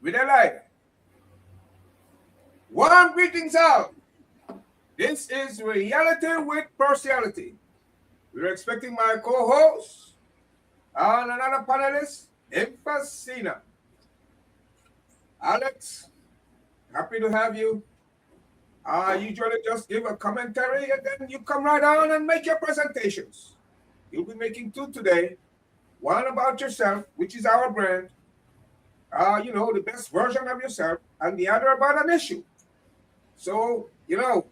with a light. Warm greetings out. This is Reality with Partiality. We're expecting my co-host and another panelist, Ifasina. Alex, happy to have you. I usually just give a commentary and then you come right on and make your presentations. You'll be making two today. One about yourself, which is our brand, the best version of yourself, and the other about an issue. So, you'll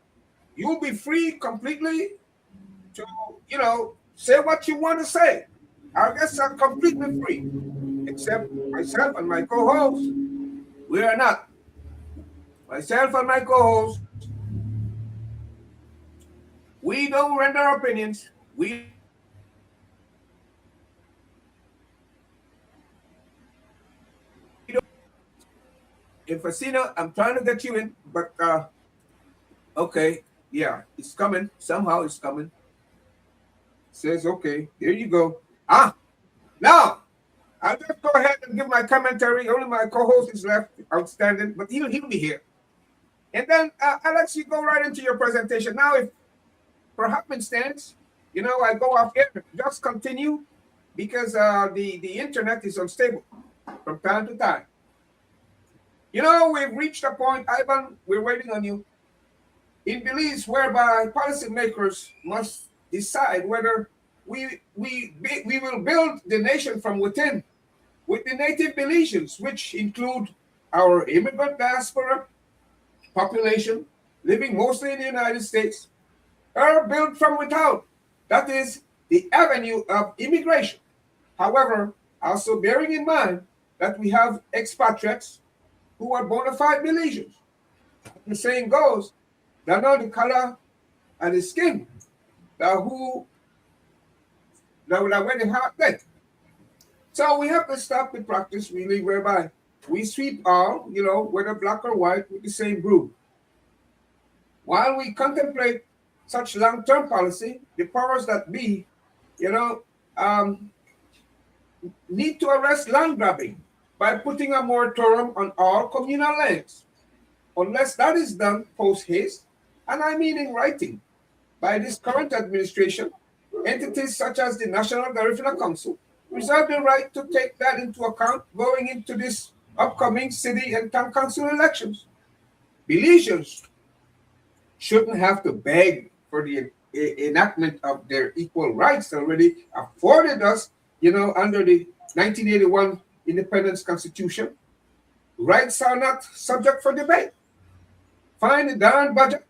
be free completely to, say what you want to say. Our guests are completely free, except myself and my co-host. We are not. Myself and my co-host, we don't render opinions. We don't. Ifasina, I'm trying to get you in, but okay, yeah, it's coming. Somehow it's coming. Says okay, there you go. Now I'll just go ahead and give my commentary. Only my co-host is left, outstanding, but he'll be here. And then Alex, you go right into your presentation. Now, if for happenstance, I go off here, just continue because the internet is unstable from time to time. We've reached a point, Ivan, we're waiting on you, in Belize whereby policymakers must decide whether we will build the nation from within with the native Belizeans, which include our immigrant diaspora population living mostly in the United States, or built from without. That is the avenue of immigration. However, also bearing in mind that we have expatriates who are bona fide Belizeans. The saying goes, they know the color and the skin, that where the heart went. So we have to stop the practice really whereby we sweep all, whether black or white, with the same broom. While we contemplate such long-term policy, the powers that be, need to arrest land grabbing by putting a moratorium on all communal lands. Unless that is done post-haste, and I mean in writing, by this current administration, entities such as the National Garifuna Council reserve the right to take that into account going into this upcoming city and town council elections. Belizeans shouldn't have to beg for the enactment of their equal rights already afforded us, under the 1981 Independence Constitution. Rights are not subject for debate. Find the darn budget,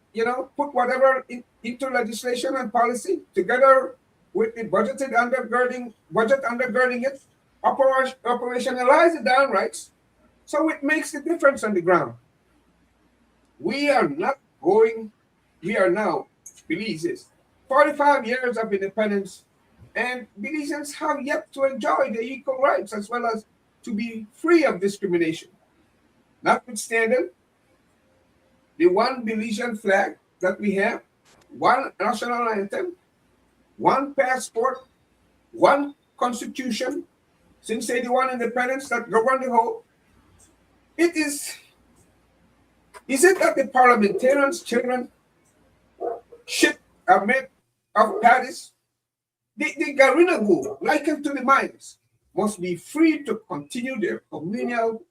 put whatever into legislation and policy together with the budget undergirding it, operationalize the darn rights, so it makes the difference on the ground. We are now, Belize's 45 years of independence, and Belizeans have yet to enjoy their equal rights as well as to be free of discrimination. Notwithstanding, the one Belizean flag that we have, one national anthem, one passport, one constitution, since 81 independence that govern the whole. Is it that the parliamentarians' children shit are made of patties? The Garinagu, likened to the miners, must be free to continue their communal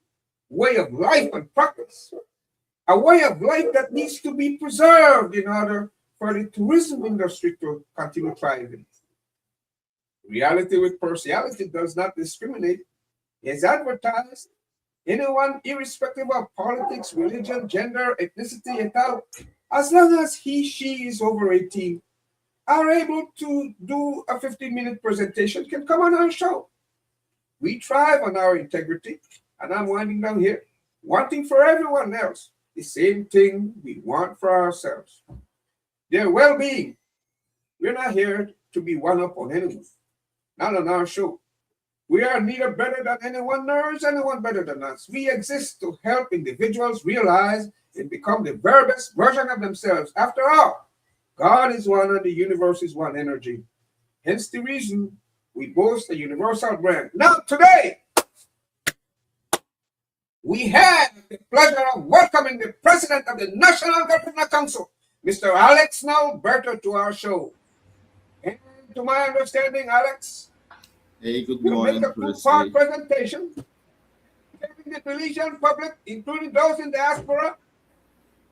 way of life and practice. A way of life that needs to be preserved in order for the tourism industry to continue thriving. Reality with Partiality does not discriminate. It's advertised. Anyone, irrespective of politics, religion, gender, ethnicity, et al., as long as she is over 18, are able to do a 15-minute presentation, can come on our show. We thrive on our integrity, and I'm winding down here, wanting for everyone else the same thing we want for ourselves. Their well-being. We're not here to be one up on anyone, not on our show. We are neither better than anyone, nor is anyone better than us. We exist to help individuals realize and become the very best version of themselves. After all, God is one and the universe is one energy. Hence the reason we boast a universal brand. Now, today, we have the pleasure of welcoming the President of the National Garifuna Council, Mr. Alex Nolberto, to our show. And to my understanding, Alex Hey, good will make morning, a two-part Presley. presentation giving the Belizean public, including those in diaspora,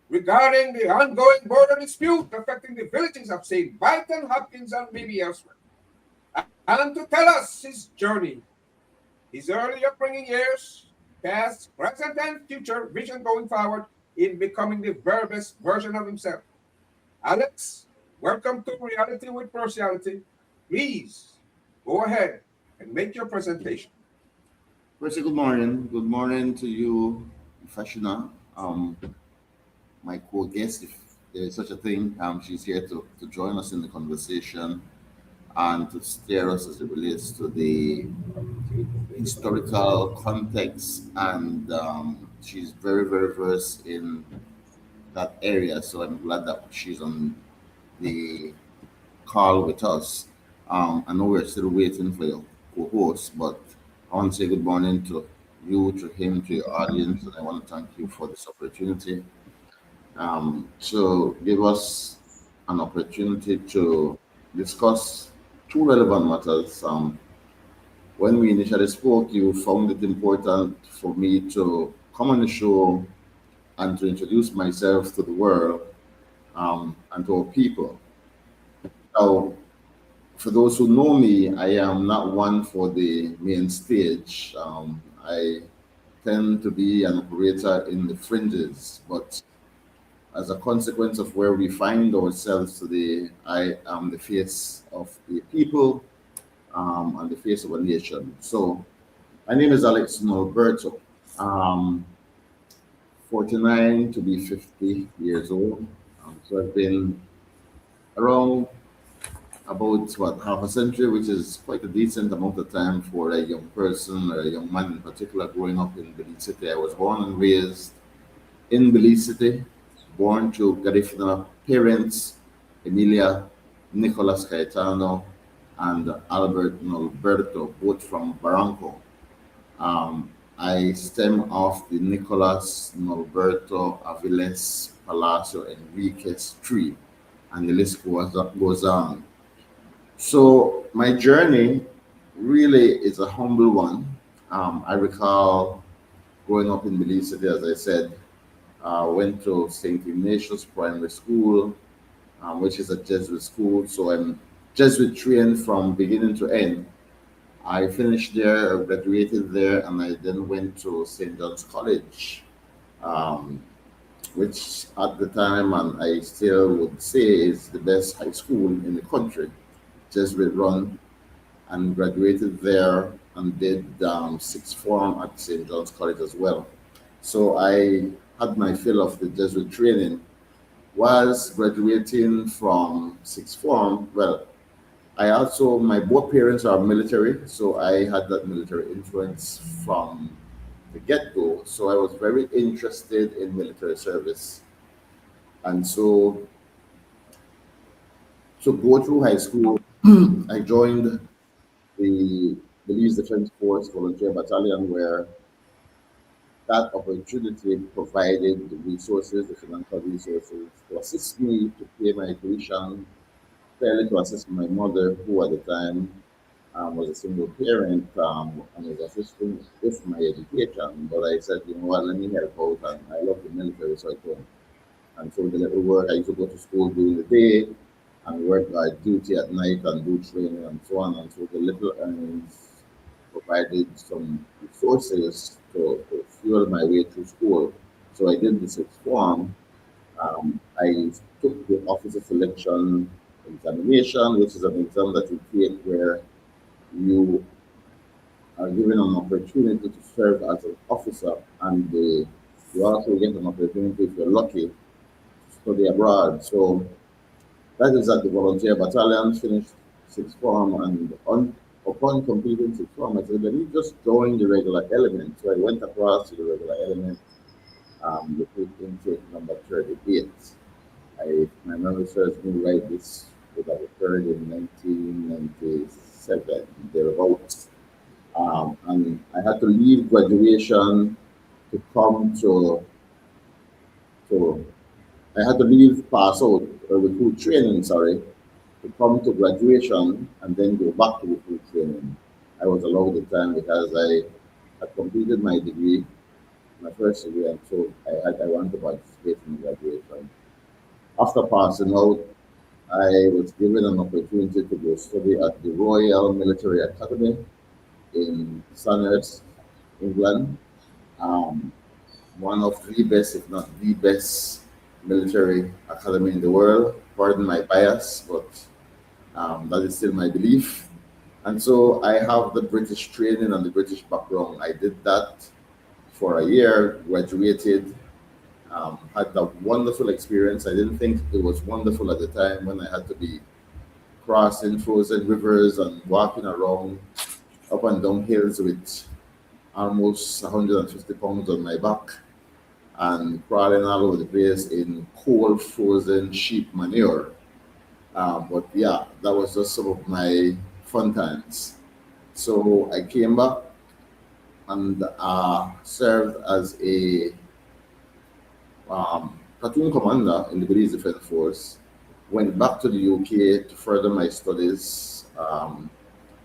regarding the ongoing border dispute affecting the villages of St. Bight and Hopkins and maybe elsewhere, and to tell us his journey, his early upbringing years, past, present, and future vision going forward in becoming the very best version of himself. Alex, welcome to Reality with Partiality. Please go ahead and make your presentation. Presley, good morning. Good morning to you, Ifasina, my co-guest, if there is such a thing. She's here to join us in the conversation and to steer us as it relates to the historical context. And she's very, very versed in that area. So I'm glad that she's on the call with us. I know we're still waiting for your co-host, but I want to say good morning to you, to him, to your audience, and I want to thank you for this opportunity. So give us an opportunity to discuss two relevant matters. When we initially spoke, you found it important for me to come on the show and to introduce myself to the world and to our people. Now, for those who know me, I am not one for the main stage. I tend to be an operator in the fringes, but as a consequence of where we find ourselves today, I am the face of the people and the face of a nation. So, my name is Alex Nolberto. Um, 49 to be 50 years old. So, I've been around about what half a century, which is quite a decent amount of time for a young person or a young man in particular growing up in Belize City. I was born and raised in Belize City, born to Garifuna parents, Emilia Nicholas Caetano and Albert Nolberto, both from Barranco. I stem off the Nicholas Nolberto Aviles Palacio Enriquez tree, and the list goes on. So my journey really is a humble one. I recall growing up in Belize City, as I said, went to St. Ignatius Primary School, which is a Jesuit school. So I'm Jesuit trained from beginning to end. I finished there, graduated there, and I then went to St. John's College, um, which at the time, and I still would say, is the best high school in the country. Jesuit run, and graduated there and did sixth form at St. John's College as well. So I had my fill of the Jesuit training. Whilst graduating from sixth form, well, I also, my both parents are military, so I had that military influence from the get go. So I was very interested in military service. And so to go through high school, I joined the Belize Defense Force Volunteer Battalion, where that opportunity provided the resources, the financial resources to assist me to pay my tuition, fairly to assist my mother, who at the time was a single parent and was assisting with my education. But I said, you know what, let me help out. And I love the military, so I told. And so the little work, I used to go to school during the day and work duty at night and do training and so on. And so the little earnings provided some resources to fuel my way through school. So I did the sixth form. I took the officer selection examination, which is an exam that you take where you are given an opportunity to serve as an officer, and you also get an opportunity, if you're lucky, to study abroad. So that is at the volunteer battalion, finished sixth form, and upon completing sixth form, I said, let me just join the regular element. So I went across to the regular element, recruit intake number 38. My memory serves me right, this would have occurred in 1997, thereabouts. And I had to leave graduation to come to I had to leave, pass out, recruit training, sorry, to come to graduation and then go back to recruit training. I was allowed the time because I had completed my degree, my first degree, and so I wanted to participate in graduation. After passing out, I was given an opportunity to go study at the Royal Military Academy in Sandhurst, England. Um, One of the best, if not the best, military academy in the world. Pardon my bias, but that is still my belief. And so I have the British training and the British background. I did that for a year, graduated, had a wonderful experience. I didn't think it was wonderful at the time when I had to be crossing frozen rivers and walking around up and down hills with almost 150 pounds on my back and crawling all over the place in cold, frozen sheep manure. But yeah, that was just some of my fun times. So I came back and served as a platoon commander in the Belize Defence Force. Went back to the UK to further my studies,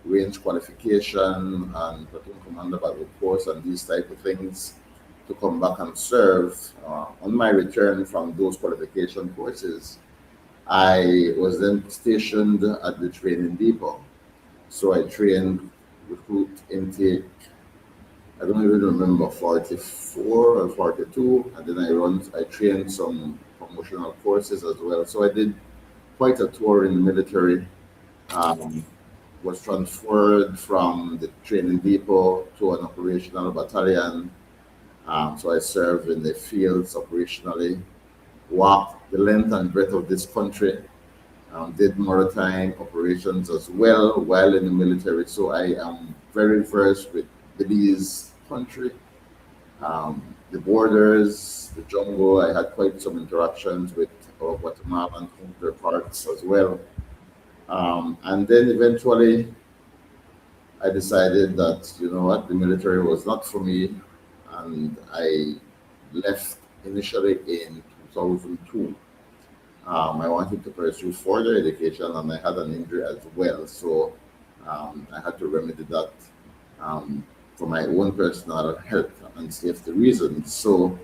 range qualification and platoon commander battle course and these type of things to come back and serve. On my return from those qualification courses, I was then stationed at the training depot. So I trained recruit intake, I don't even remember, 44 or 42, and then I trained some promotional courses as well. So I did quite a tour in the military. Um, was transferred from the training depot to an operational battalion. So I served in the fields operationally, walked the length and breadth of this country, did maritime operations as well while in the military. So I am very versed with Belize country, the borders, the jungle. I had quite some interactions with our Guatemalan counterparts as well. And then eventually I decided that, you know what, the military was not for me. And I left initially in 2002. I wanted to pursue further education and I had an injury as well. So I had to remedy that for my own personal health and safety reasons. So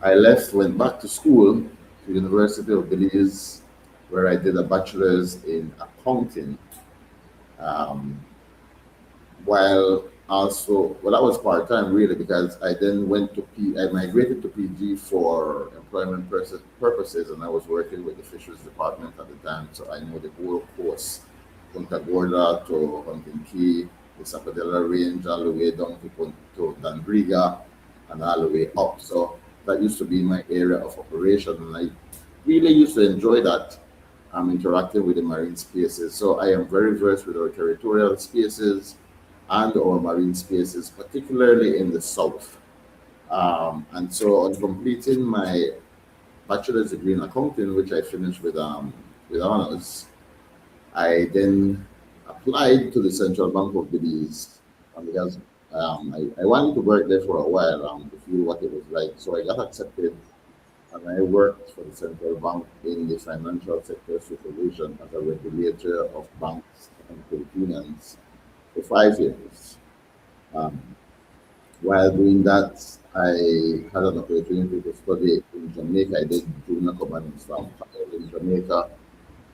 I left, went back to school to University of Belize, where I did a bachelor's in accounting. Um, while also, well, that was part time really because I then I migrated to PG for employment purposes, and I was working with the fisheries department at the time, so I know the whole course, Punta Gorda to Hunting Key, the Sapodela Range, all the way down to Dandriga, and all the way up. So that used to be my area of operation, and I really used to enjoy that. Interacting with the marine spaces. So I am very versed with our territorial spaces and our marine spaces, particularly in the south. And so on completing my bachelor's degree in accounting, which I finished with honors, I then applied to the Central Bank of Belize because I wanted to work there for a while to feel what it was like. So I got accepted and I worked for the central bank in the financial sector supervision as a regulator of banks and credit unions for 5 years. Um, while doing that, I had an opportunity to study in Jamaica. I did junior commanding staff in Jamaica,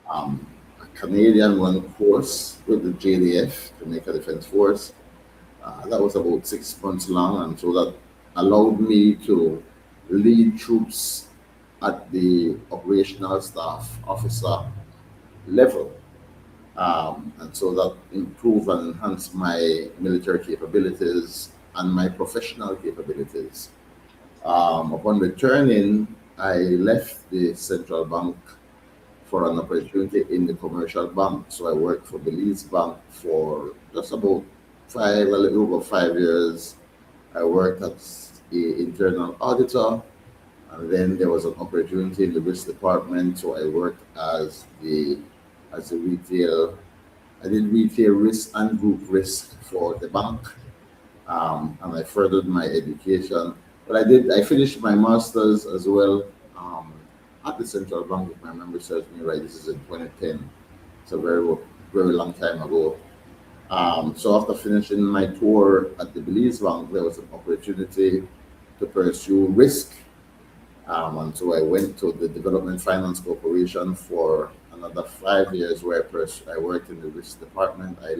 um, a Canadian run course with the JDF, Jamaica Defence Force. That was about 6 months long, and so that allowed me to lead troops at the operational staff officer level. And so that improved and enhanced my military capabilities and my professional capabilities. Upon returning, I left the central bank for an opportunity in the commercial bank. So I worked for Belize Bank for just about a little over 5 years. I worked as the internal auditor, and then there was an opportunity in the risk department. So I worked as a retail. I did retail risk and group risk for the bank, and I furthered my education. But I finished my master's as well at the Central Bank, if my memory serves me right. This is in 2010. It's a very long time ago. So after finishing my tour at the Belize Bank, there was an opportunity to pursue risk. And so I went to the Development Finance Corporation for another 5 years, where I worked in the risk department. I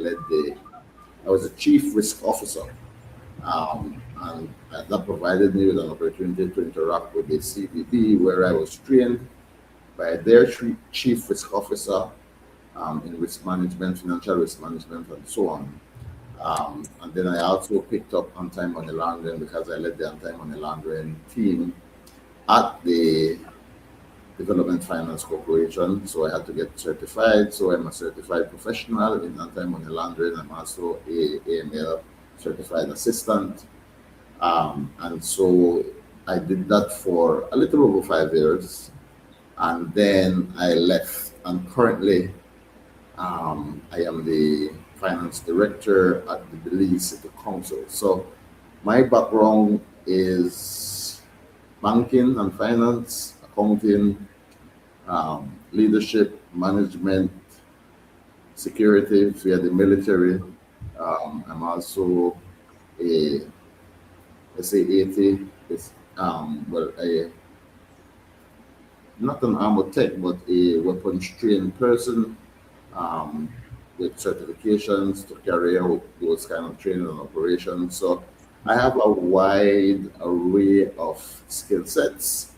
was a chief risk officer. And that provided me with an opportunity to interact with the CBB, where I was trained by their chief risk officer in risk management, financial risk management, and so on. And then I also picked up anti money laundering because I led the anti money laundering team at the Development Finance Corporation. So I had to get certified. So I'm a certified professional in anti money laundering. I'm also a AML certified assistant. And so I did that for a little over 5 years. And then I left. And currently, I am the finance director at the Belize City Council. So my background is banking and finance, accounting, leadership, management, security via the military. I'm also a SAAT, is not an armor tech, but a weapons trained person um, with certifications to carry out those kind of training and operations. So I have a wide array of skill sets,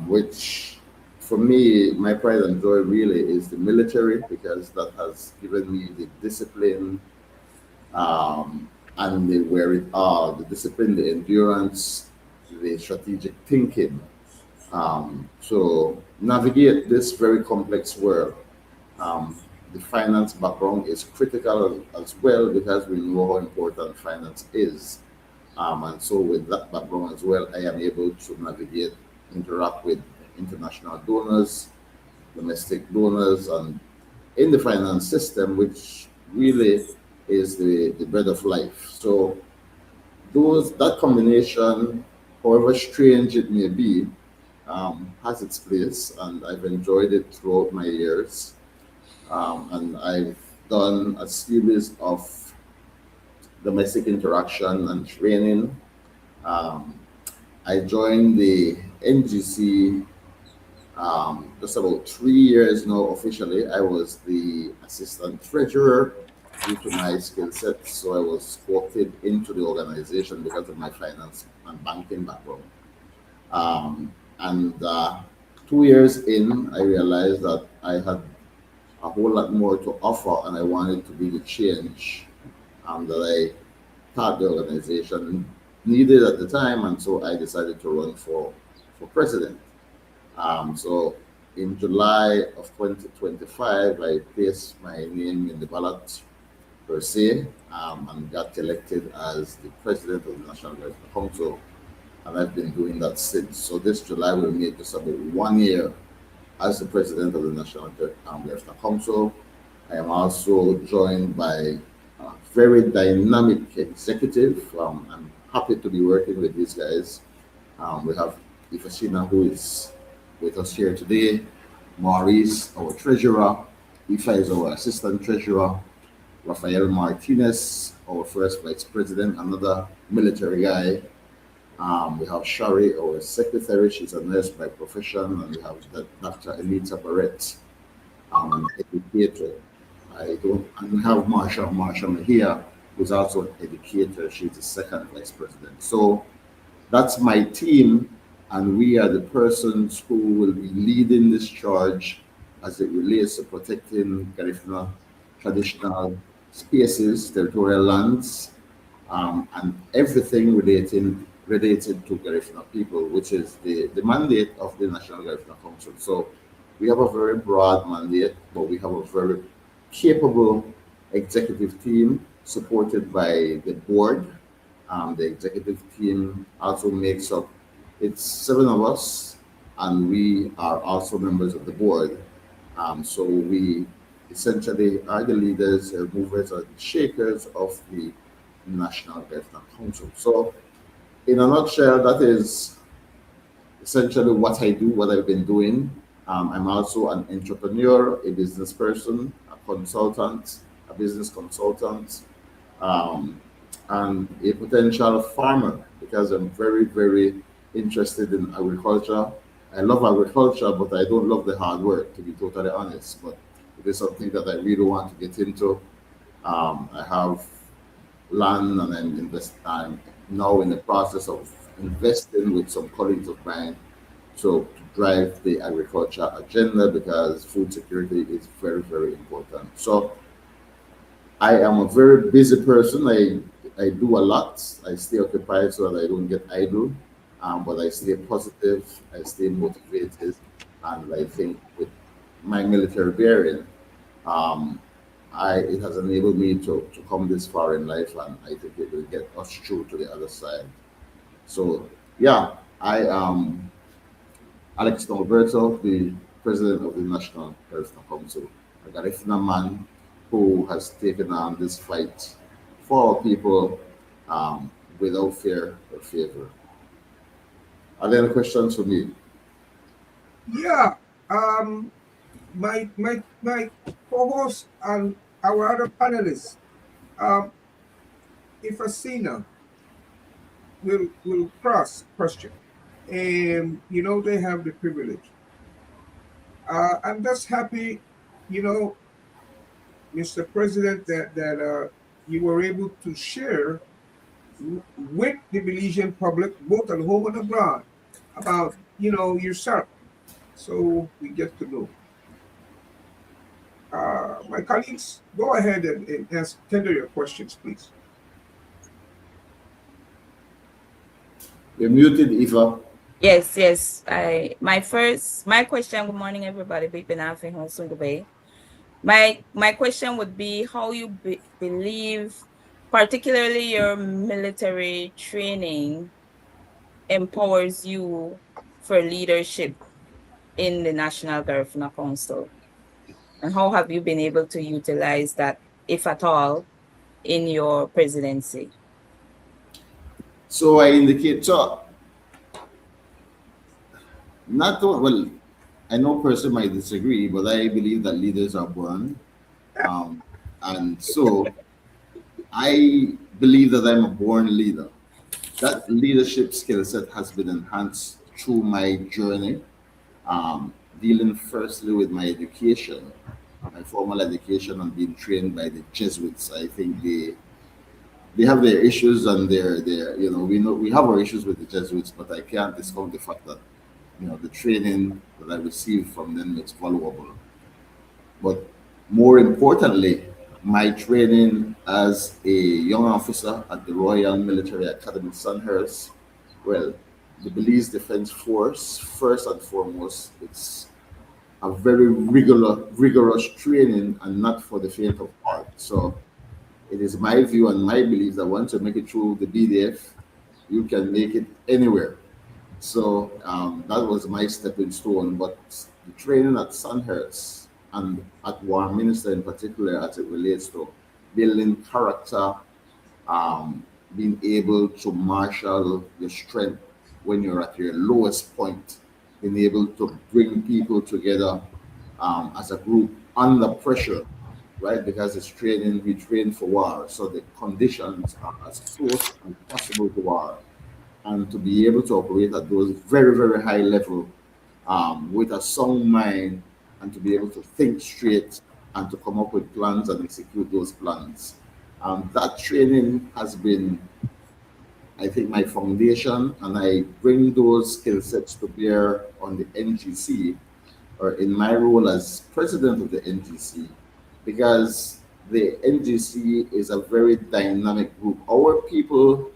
which for me, my pride and joy really is the military, because that has given me the discipline and the wherewithal, the discipline, the endurance, the strategic thinking. So navigate this very complex world. Um, the finance background is critical as well, because we know how important finance is. And so with that background as well, I am able to navigate, interact with international donors, domestic donors, and in the finance system, which really is the bread of life. So that combination, however strange it may be, has its place, and I've enjoyed it throughout my years. And I've done a series of domestic interaction and training. Um, I joined the NGC just about 3 years now officially. I was the assistant treasurer due to my skill set, so I was quoted into the organization because of my finance and banking background. And 2 years in, I realized that I had a whole lot more to offer, and I wanted to be the change that I thought the organization needed at the time, and so I decided to run for president. So in July of 2025, I placed my name in the ballot per se, and got elected as the president of the National Garifuna Council, and I've been doing that since. So this July will make just about 1 year as the president of the National Garifuna Council. I am also joined by a very dynamic executive. I'm happy to be working with these guys. We have Ifasina, who is with us here today, Maurice, our treasurer, Ifa is our assistant treasurer, Rafael Martinez, our first vice president, another military guy. We have Shari, our secretary, she's a nurse by profession, and we have Dr. Elita Barrett, an educator. And we have Marsha Mahia, who's also an educator. She's the second vice president. So that's my team, and we are the persons who will be leading this charge as it relates to protecting Garifuna traditional spaces, territorial lands, and everything related to Garifuna people, which is the mandate of the National Garifuna Council. So we have a very broad mandate, but we have a very capable executive team supported by the board. The executive team also makes up, it's 7 of us, and we are also members of the board. So we essentially are the leaders, movers, and shakers of the National Garifuna Council. So in a nutshell, that is essentially what I do, what I've been doing. I'm also an entrepreneur, a business person, a consultant, a business consultant, um, and a potential farmer because I'm very, very interested in agriculture. I love agriculture, but I don't love the hard work, to be totally honest. But it is something that I really want to get into. I have land and I'm now in the process of investing with some colleagues of mine to drive the agriculture agenda because food security is very, very important. So I am a very busy person. I do a lot. I stay occupied so that I don't get idle. But I stay positive. I stay motivated, and I think with my military bearing, um, it has enabled me to come this far in life, and I think it will get us through to the other side. So yeah, I am Alex Nolberto, the president of the National Garifuna Council, a Garifuna man who has taken on this fight for our people um, without fear or favor. Are there any questions for me? Yeah. Um, my co-host and our other panelists, um, Ifasina will cross question, and they have the privilege. I'm just happy, you know, Mr. President, that you were able to share with the Belizean public, both at home and abroad, about yourself, so we get to know. My colleagues, go ahead and ask tender your questions, please. You're muted, Eva. Yes, yes. My question. Good morning, everybody. Big Benafi Hong Bay. My question would be how you believe, particularly your military training, empowers you for leadership in the National Garifuna Council, and how have you been able to utilize that, if at all, in your presidency? So I indicate, so not to, well, I know person might disagree, but I believe that leaders are born. Um, and so I believe that I'm a born leader. That leadership skill set has been enhanced through my journey, dealing firstly with my education, my formal education, and being trained by the Jesuits. I think they have their issues and their we know we have our issues with the Jesuits, but I can't discount the fact that the training that I received from them is valuable. But more importantly, my training as a young officer at the Royal Military Academy Sandhurst, well, the Belize Defense Force, first and foremost, it's a very rigorous training and not for the faint of heart. So it is my view and my belief that once you make it through the BDF, you can make it anywhere. So that was my stepping stone. But the training at Sandhurst and at Warminster in particular, as it relates to building character, um, being able to marshal your strength when you're at your lowest point, being able to bring people together as a group under pressure, right? Because it's training, we train for war, so the conditions are as close as possible to war, and to be able to operate at those very, very high level with a sound mind and to be able to think straight and to come up with plans and execute those plans. That training has been, I think, my foundation, and I bring those skill sets to bear on the NGC or in my role as president of the NGC because the NGC is a very dynamic group. Our people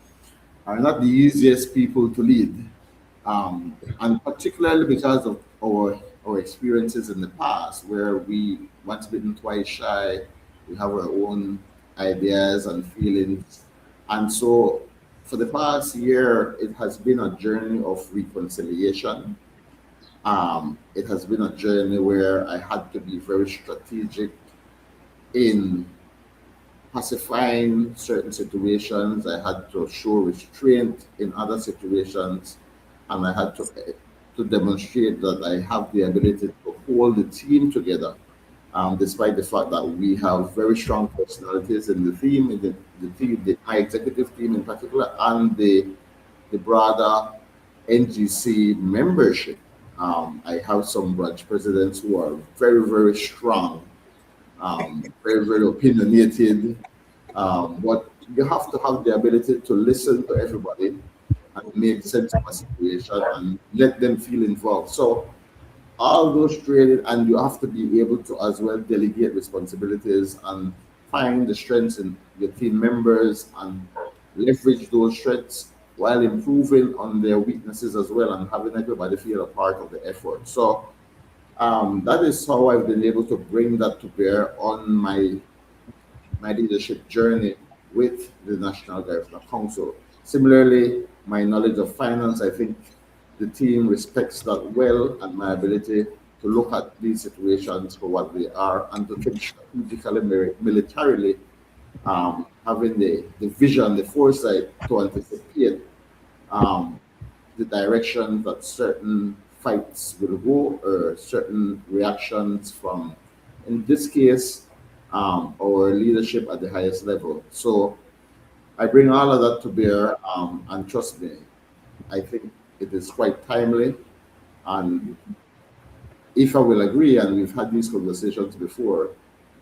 are not the easiest people to lead, and particularly because of our experiences in the past, where we once bitten, twice shy, we have our own ideas and feelings, and so for the past year, it has been a journey of reconciliation. It has been a journey where I had to be very strategic in pacifying certain situations. I had to show restraint in other situations, and I had to demonstrate that I have the ability to hold the team together, despite the fact that we have very strong personalities in the team, in the team, my executive team in particular, and the broader NGC membership. I have some branch presidents who are very, very strong, very, very opinionated. But you have to have the ability to listen to everybody and make sense of a situation and let them feel involved. So all those training, and you have to be able to as well delegate responsibilities and find the strengths in your team members and leverage those strengths while improving on their weaknesses as well and having everybody feel a part of the effort. So that is how I've been able to bring that to bear on my leadership journey with the National Garifuna Council. Similarly, my knowledge of finance, I think the team respects that well, and my ability to look at these situations for what they are and to think strategically, militarily, having the vision, the foresight to anticipate um, the direction that certain fights will go or certain reactions from, in this case, our leadership at the highest level. So I bring all of that to bear, and trust me, I think it is quite timely. And if I will agree, and we've had these conversations before,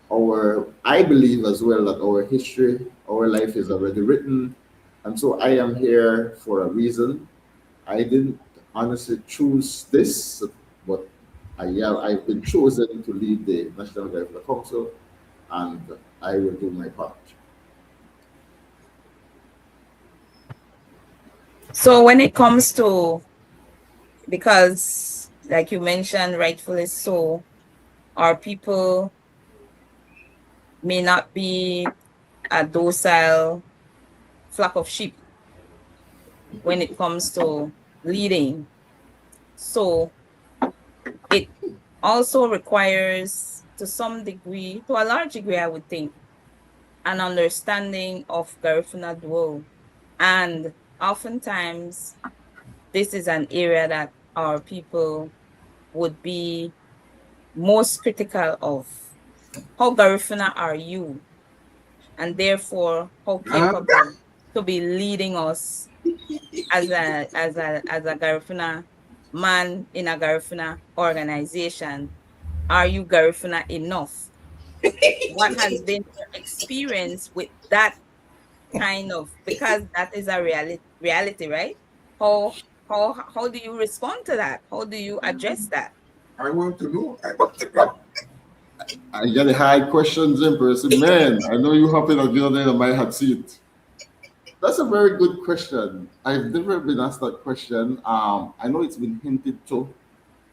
I believe as well that our history, our life is already written, and so I am here for a reason. I didn't honestly choose this, but I've been chosen to lead the National Garifuna Council, and I will do my part. So when it comes to, because like you mentioned, rightfully so, our people may not be a docile flock of sheep when it comes to leading. So it also requires, to some degree, to a large degree, I would think, an understanding of Garifuna Duo. And oftentimes, this is an area that our people would be most critical of. How Garifuna are you? And therefore, how capable to be leading us as a Garifuna man in a Garifuna organization? Are you Garifuna enough? What has been your experience with that kind of, because that is a reality, right? How do you respond to that? How do you address that? I want to know. I want to know. I get the hard questions in person. Man, I know you hopping on the other end of my hot seat. That's a very good question. I've never been asked that question. I know it's been hinted to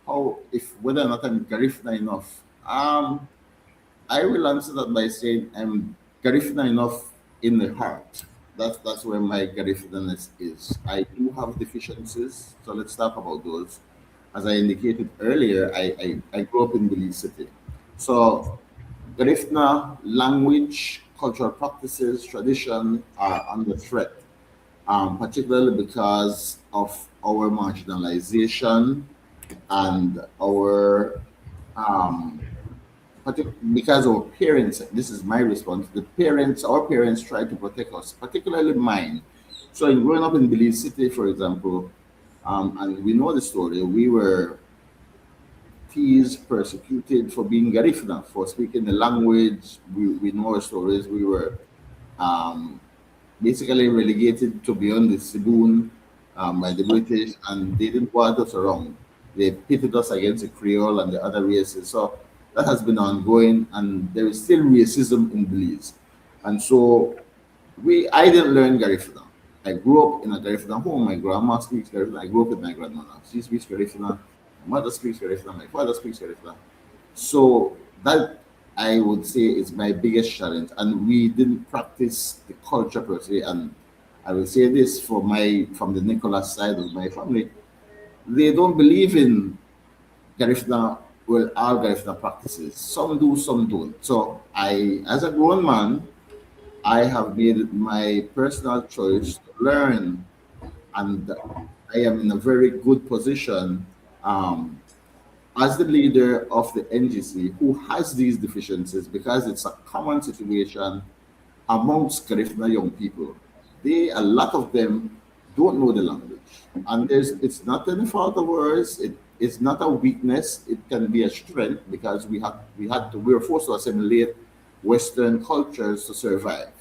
how if whether or not I'm Garifuna enough. I will answer that by saying I'm Garifuna enough in the heart. That's where my Garifunaness is. I do have deficiencies, so let's talk about those. As I indicated earlier, I grew up in Belize City. So Garifuna language, cultural practices, tradition are under threat, particularly because of our marginalization and our um, because our parents, this is my response, our parents try to protect us, particularly mine. So in growing up in Belize City, for example, and we know the story, we were teased, persecuted for being Garifuna, for speaking the language. We know our stories. We were um, basically relegated to beyond the Siboon by the British, and they didn't want us around. They pitted us against the Creole and the other races. So that has been ongoing, and there is still racism in Belize. And so I didn't learn Garifuna. I grew up in a Garifuna home. My grandma speaks Garifuna. I grew up with my grandmother. She speaks Garifuna. My mother speaks Garifuna. My father speaks Garifuna. So that I would say is my biggest challenge. And we didn't practice the culture per se. And I will say this from the Nicholas side of my family, they don't believe in Garifuna, well, all Garifuna practices. Some do, some don't. So I, as a grown man, I have made it my personal choice to learn, and I am in a very good position um, as the leader of the NGC who has these deficiencies because it's a common situation amongst Garifuna young people. A lot of them don't know the language, and it's not any fault of ours. It's not a weakness. It can be a strength because we were forced to assimilate Western cultures to survive,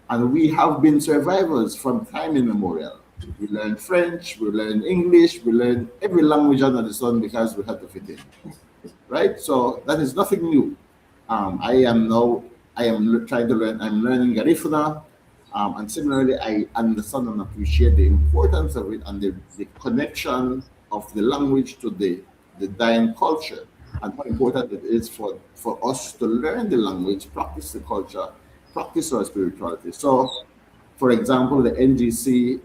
and we have been survivors from time immemorial. We learn French, we learn English, we learn every language under the sun because we had to fit in, right? So that is nothing new. I am now trying to learn. I'm learning Garifuna, and similarly, I understand and appreciate the importance of it and the connection of the language to the dying culture, and how important it is for us to learn the language, practice the culture, practice our spirituality. So, for example, the NGC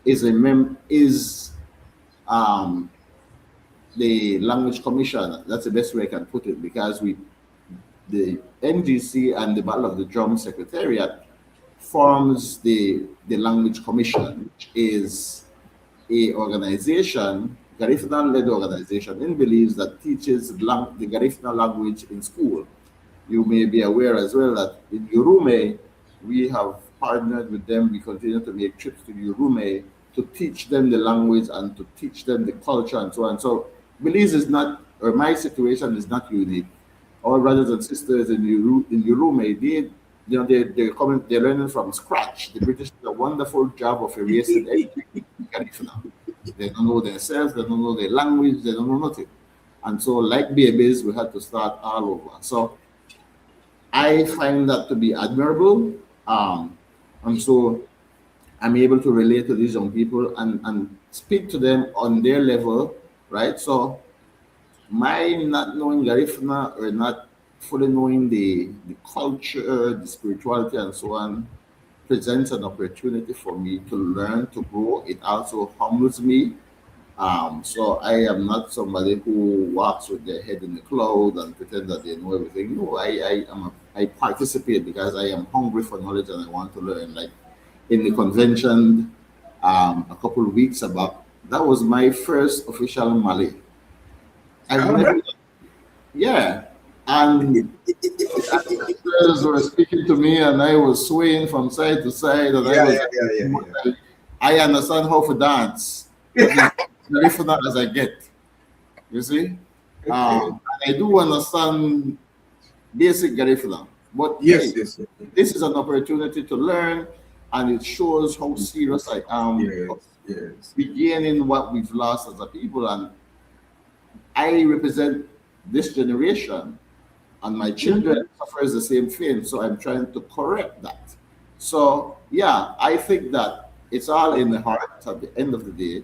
is um, the language commission. That's the best way I can put it because the NGC and the Battle of the Drum Secretariat forms the Language Commission, which is a organization, Garifuna-led organization in Belize that teaches the Garifuna language in school. You may be aware as well that in Urume, we have partnered with them. We continue to make trips to Urume to teach them the language and to teach them the culture and so on. So Belize is not, or my situation is not unique. Our brothers and sisters in Urume, they're learning from scratch. The British did a wonderful job of erasing everything in Garifuna. They don't know themselves, they don't know their language, they don't know nothing. And so, like babies, we had to start all over. So I find that to be admirable. And so I'm able to relate to these young people and speak to them on their level, right? So my not knowing Garifuna or not fully knowing the culture, the spirituality, and so on presents an opportunity for me to learn, to grow. It also humbles me. So I am not somebody who walks with their head in the cloud and pretend that they know everything. No, I participate because I am hungry for knowledge and I want to learn. Like in the convention a couple of weeks back, that was my first official Malay. I've All never, right. yeah. And actors were speaking to me, and I was swaying from side to side, and I Yeah, was yeah, yeah, yeah, yeah. I understand how to dance, but it's very for that as I get. You see, Okay. and I do understand basic Garifuna, but Yes, hey, yes, yes, this is an opportunity to learn, and it shows how serious I am yes, yes. regaining what we've lost as a people, and I represent this generation and my children suffers the same thing. So I'm trying to correct that. So yeah, I think that it's all in the heart at the end of the day,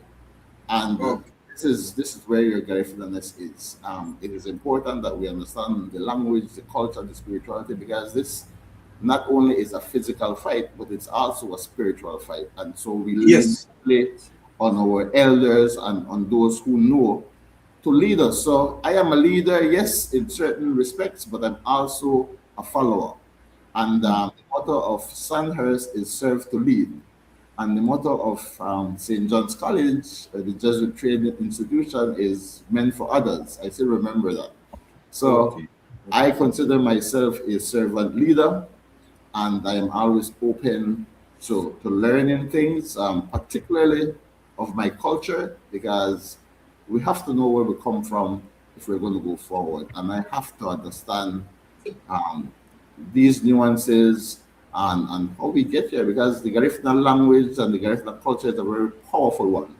and Okay. this is where your gratefulness is. It is important that we understand the language, the culture, the spirituality, because this not only is a physical fight, but it's also a spiritual fight, and so we lean Yes. heavily on our elders and on those who know to lead us. So I am a leader, yes, in certain respects, but I'm also a follower. And the motto of Sandhurst is serve to lead. And the motto of St. John's College, the Jesuit training institution, is meant for others. I still remember that. So Okay. I consider myself a servant leader, and I am always open to learning things, particularly of my culture, because we have to know where we come from if we're going to go forward. And I have to understand um, these nuances and how we get here, because the Garifuna language and the Garifuna culture is a very powerful one.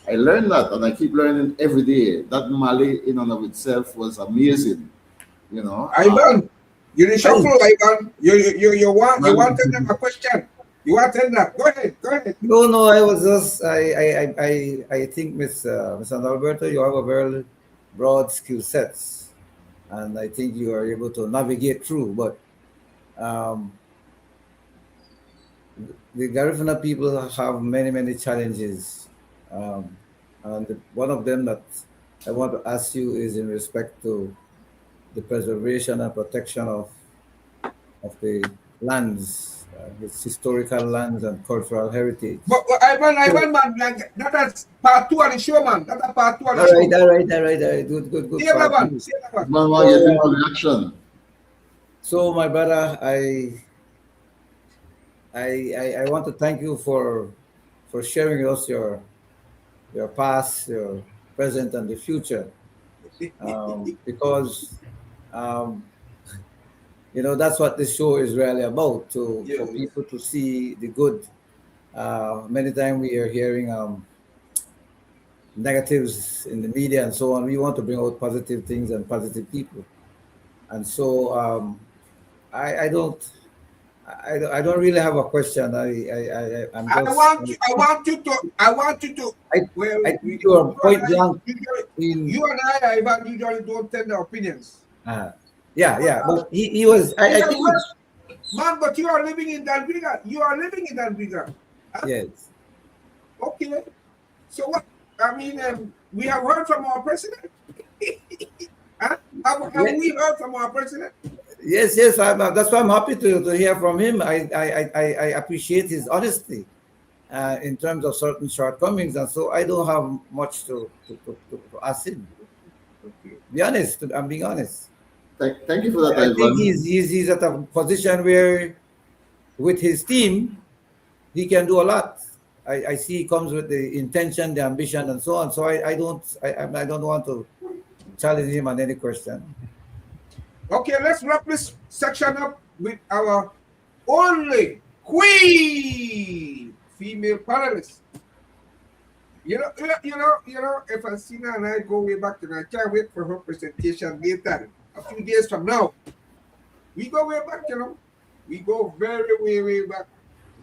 I learned that, and I keep learning every day. That Malay, in and of itself, was amazing. You know, Ivan, you Oh, reshuffle, Ivan. You wanted them a question. You wanted that. Go ahead. Go ahead. no, I was just, I think, Mr. Nolberto, you have a very broad skill sets, and I think you are able to navigate through. But um, the Garifuna people have many, many challenges, um, and one of them that I want to ask you is in respect to the preservation and protection of the lands his historical lands and cultural heritage. But Ivan, man, like, that's part 2 of the show, man. That's part 2 of the All show. right, all right, all right, all right. Good. See you, Part Ivan. two. See you, Ivan. Man, man, getting no reaction. So, my brother, I want to thank you for sharing with us your past, your present, and the future, because um, that's what this show is really about. For Yes. people to see the good. Many times we are hearing negatives in the media and so on. We want to bring out positive things and positive people, and so I don't. I don't really have a question. I'm I just. want you to. I, Well, I think you are point blank in. you and I, Ivan, usually don't tell their opinions. Yeah. But he was. I think. Man, but you are living in Dalbiga. You are living in Dalbiga. Yes. Okay. So what? I mean, we have heard from our president. Huh? Have we heard from our president? Yes. That's why I'm happy to hear from him. I appreciate his honesty in terms of certain shortcomings, and so I don't have much to ask him. Okay. Be honest. I'm being honest. Thank you for that, I think Ivan. he's at a position where, with his team, he can do a lot. I see he comes with the intention, the ambition, and so on. So I don't want to challenge him on any question. Okay, let's wrap this section up with our only queen female panelist. You know, Ifasina and I go way back, and I can't wait for her presentation later, a few days from now. We go way back, We go very way back.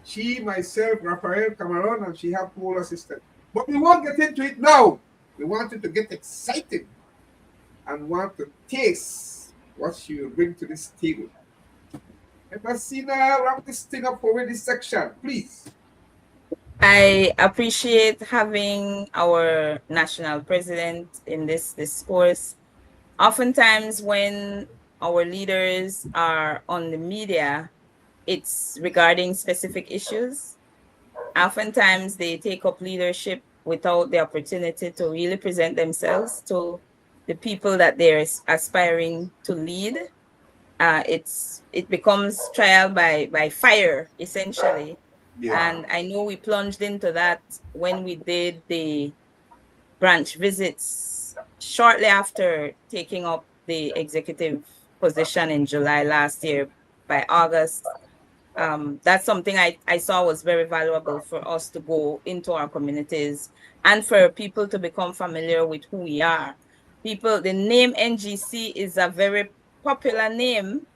She, myself, Raphael Cameron, and she have 2 older sisters. But we won't get into it now. We wanted to get excited and want to taste what she will bring to this table. Ifasina, wrap this thing up for this section, please. I appreciate having our national president in this discourse. Oftentimes when our leaders are on the media, it's regarding specific issues. Oftentimes they take up leadership without the opportunity to really present themselves to the people that they're aspiring to lead. It becomes trial by fire, essentially. Yeah. And I know we plunged into that when we did the branch visits shortly after taking up the executive position in July last year. By August, that's something I saw was very valuable for us to go into our communities and for people to become familiar with who we are. The name NGC is a very popular name,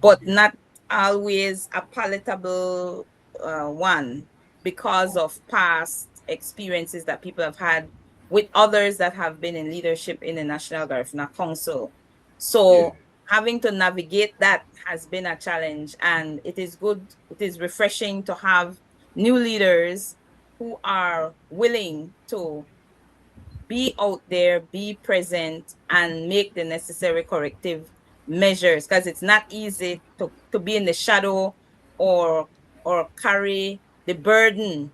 but not always a palatable one because of past experiences that people have had with others that have been in leadership in the National Garifuna Council. So having to navigate that has been a challenge, and it is refreshing to have new leaders who are willing to be out there, be present, and make the necessary corrective measures, because it's not easy to be in the shadow or carry the burden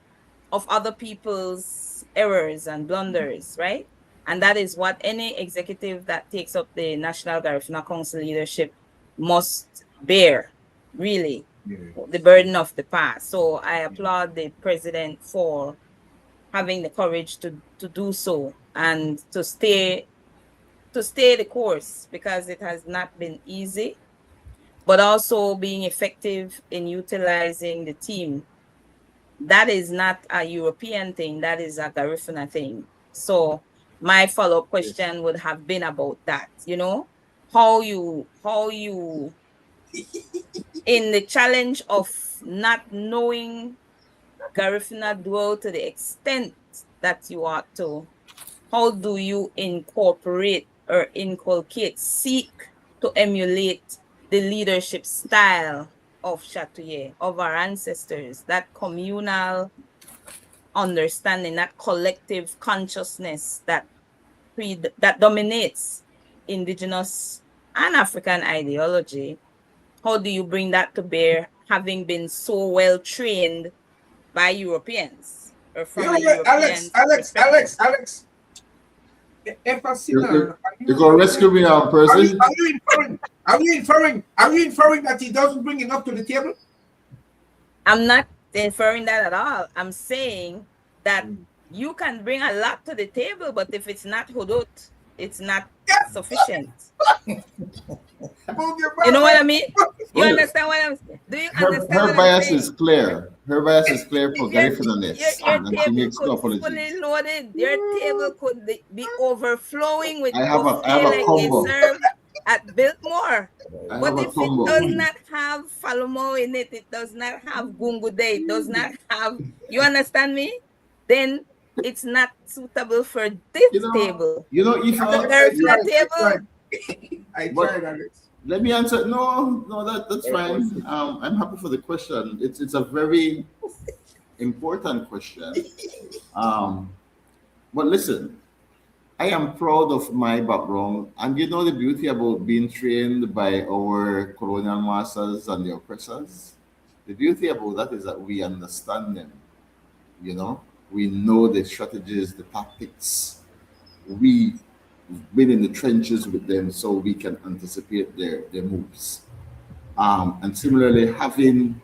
of other people's errors and blunders, right? And that is what any executive that takes up the National Garifuna Council leadership must bear, really, the burden of the past. So I applaud the president for having the courage to do so and to stay the course, because it has not been easy, but also being effective in utilizing the team. That is not a European thing, that is a Garifuna thing. So my follow-up question would have been about that, how you in the challenge of not knowing Garifuna dwell to the extent that you ought to, how do you incorporate or inculcate, seek to emulate the leadership style of Chatouye, of our ancestors, that communal understanding, that collective consciousness that dominates Indigenous and African ideology? How do you bring that to bear having been so well trained by Europeans or You from know a what, European perspective. Alex, You, Ifasina, you, you gonna rescue me, Percy? are you inferring that he doesn't bring enough to the table? I'm not inferring that at all. I'm saying that you can bring a lot to the table, but if it's not hudut, it's not sufficient. Move your You know what I mouth. mean? You Well, understand what I'm saying? Do you her understand what I'm bias saying? is clear. Her bias is clear for Your, Garifuna-ness, your and she table makes no could apologies. fully loaded. Your table could be overflowing with I have buffet a like they combo. serve at Biltmore. I have But a if it combo. does not have falomo in it, it does not have gungude, it does not have, you understand me? Then it's not suitable for this table. If For Alex, Garifuna table, I but tried, Alex. let me answer. No, that's fine. I'm happy for the question. It's a very important question. Um, but listen, I am proud of my background, and you know the beauty about being trained by our colonial masters and the oppressors. The beauty about that is that we understand them. You know, we know the strategies, the tactics. We've been in the trenches with them, so we can anticipate their moves. And similarly, having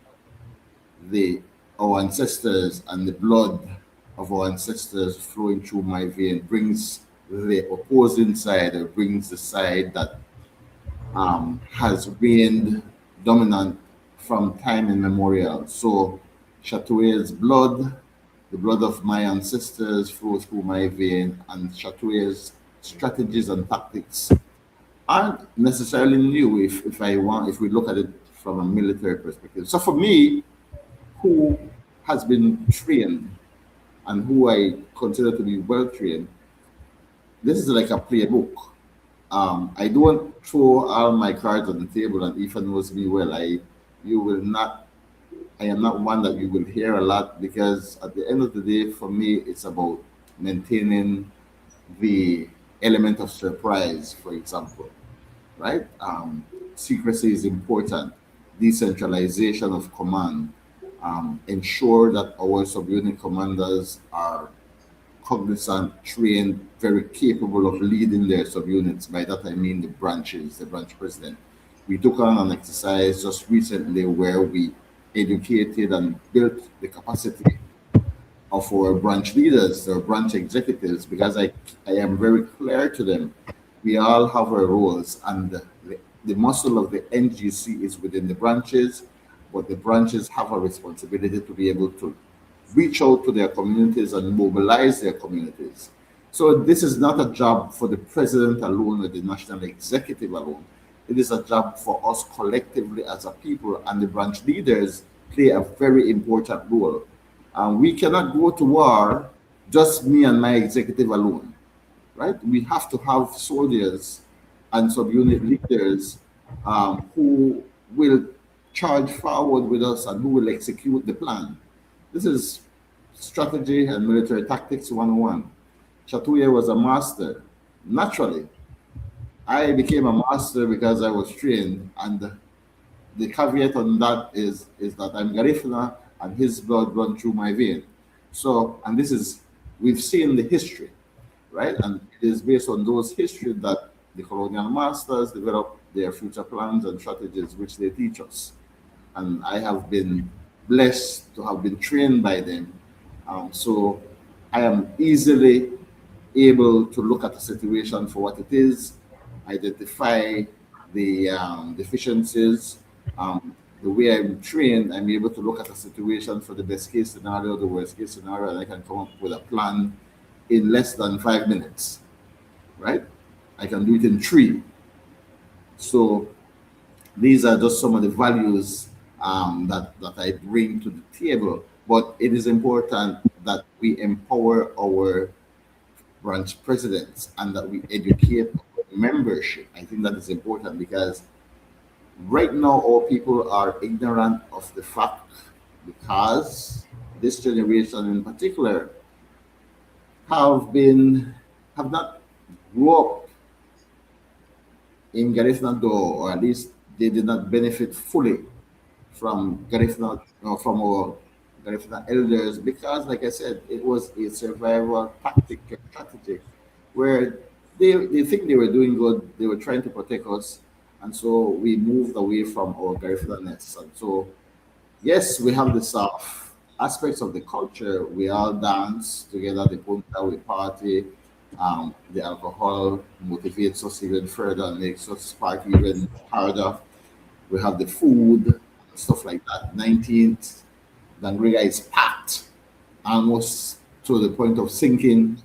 the our ancestors and the blood of our ancestors flowing through my vein brings the opposing side, or brings the side that has reigned dominant from time immemorial. So Chatouil's blood, the blood of my ancestors flows through my vein, and Chatouil's strategies and tactics aren't necessarily new if we look at it from a military perspective. So for me, who has been trained and who I consider to be well trained, this is like a playbook. I don't throw all my cards on the table, and Ethan knows me well. You will not. I am not one that you will hear a lot, because at the end of the day, for me, it's about maintaining the element of surprise. For example, right? Secrecy is important. Decentralization of command. Ensure that our subunit commanders are cognizant, trained, very capable of leading their subunits. By that I mean the branches, the branch president. We took on an exercise just recently where we educated and built the capacity of our branch leaders, our branch executives, because I am very clear to them. We all have our roles, and the muscle of the NGC is within the branches, but the branches have a responsibility to be able to reach out to their communities and mobilize their communities. So this is not a job for the president alone or the national executive alone. It is a job for us collectively as a people, and the branch leaders play a very important role. We cannot go to war just me and my executive alone, right? We have to have soldiers and subunit leaders who will charge forward with us and who will execute the plan. This is strategy and military tactics 101. Chatouille was a master. Naturally, I became a master because I was trained, and the caveat on that is that I'm Garifuna and his blood run through my vein. So, and this is, we've seen the history, right? And it is based on those history that the colonial masters develop their future plans and strategies, which they teach us. And I have been blessed to have been trained by them. So I am easily able to look at a situation for what it is, identify the deficiencies. The way I'm trained, I'm able to look at a situation for the best case scenario, the worst case scenario, and I can come up with a plan in less than 5 minutes, right? I can do it in 3. So these are just some of the values that I bring to the table. But it is important that we empower our branch presidents and that we educate our membership. I think that is important, because right now our people are ignorant of the fact, because this generation in particular have not grew up in Garifuna, or at least they did not benefit fully from Garifuna, from our Garifuna elders, because, like I said, it was a survival tactic, a strategy, where they think they were doing good, they were trying to protect us, and so we moved away from our Garifuna nest. And so, yes, we have the aspects of the culture. We all dance together, the punta, we party. The alcohol motivates us even further and makes us party even harder. We have the food, stuff like that. 19th, Dangriga is packed almost to the point of sinking.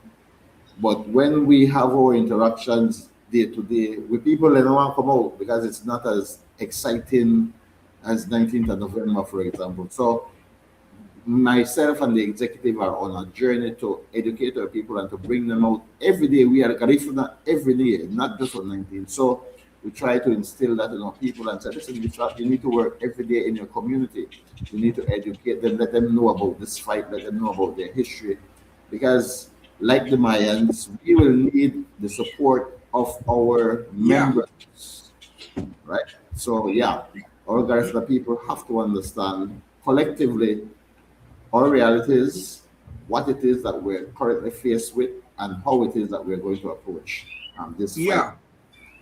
But when we have our interactions day to day with people, they don't want to come out because it's not as exciting as 19th of November, for example. So myself and the executive are on a journey to educate our people and to bring them out every day. We are Garifuna every day, not just on 19th. So we try to instill that in our people and say, listen, you need to work every day in your community. You need to educate them, let them know about this fight, let them know about their history. Because, like the Mayans, we will need the support of our members, right? So, yeah, our Garifuna people have to understand collectively our realities, what it is that we're currently faced with, and how it is that we're going to approach this fight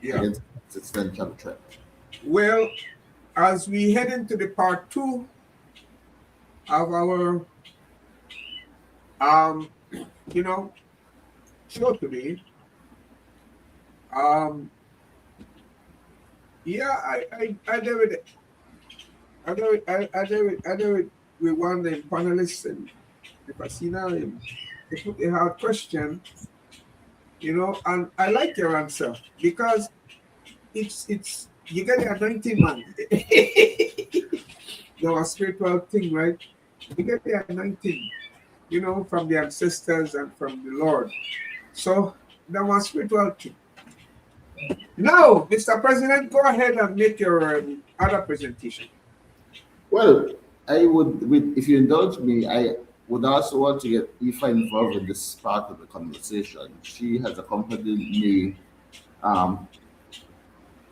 against existential threat. Well, as we head into the part 2 of our you know, show today, I do it with one of the panelists and Ifasina, and they put a hard question, and I like your answer because it's you get the anointing, man. A spiritual thing, right? You get the anointing, from the ancestors and from the Lord. So that was spiritual thing. Now, Mr. President, go ahead and make your other presentation. Well, if you indulge me, I would also want to get Aoife involved in this part of the conversation. She has accompanied me um,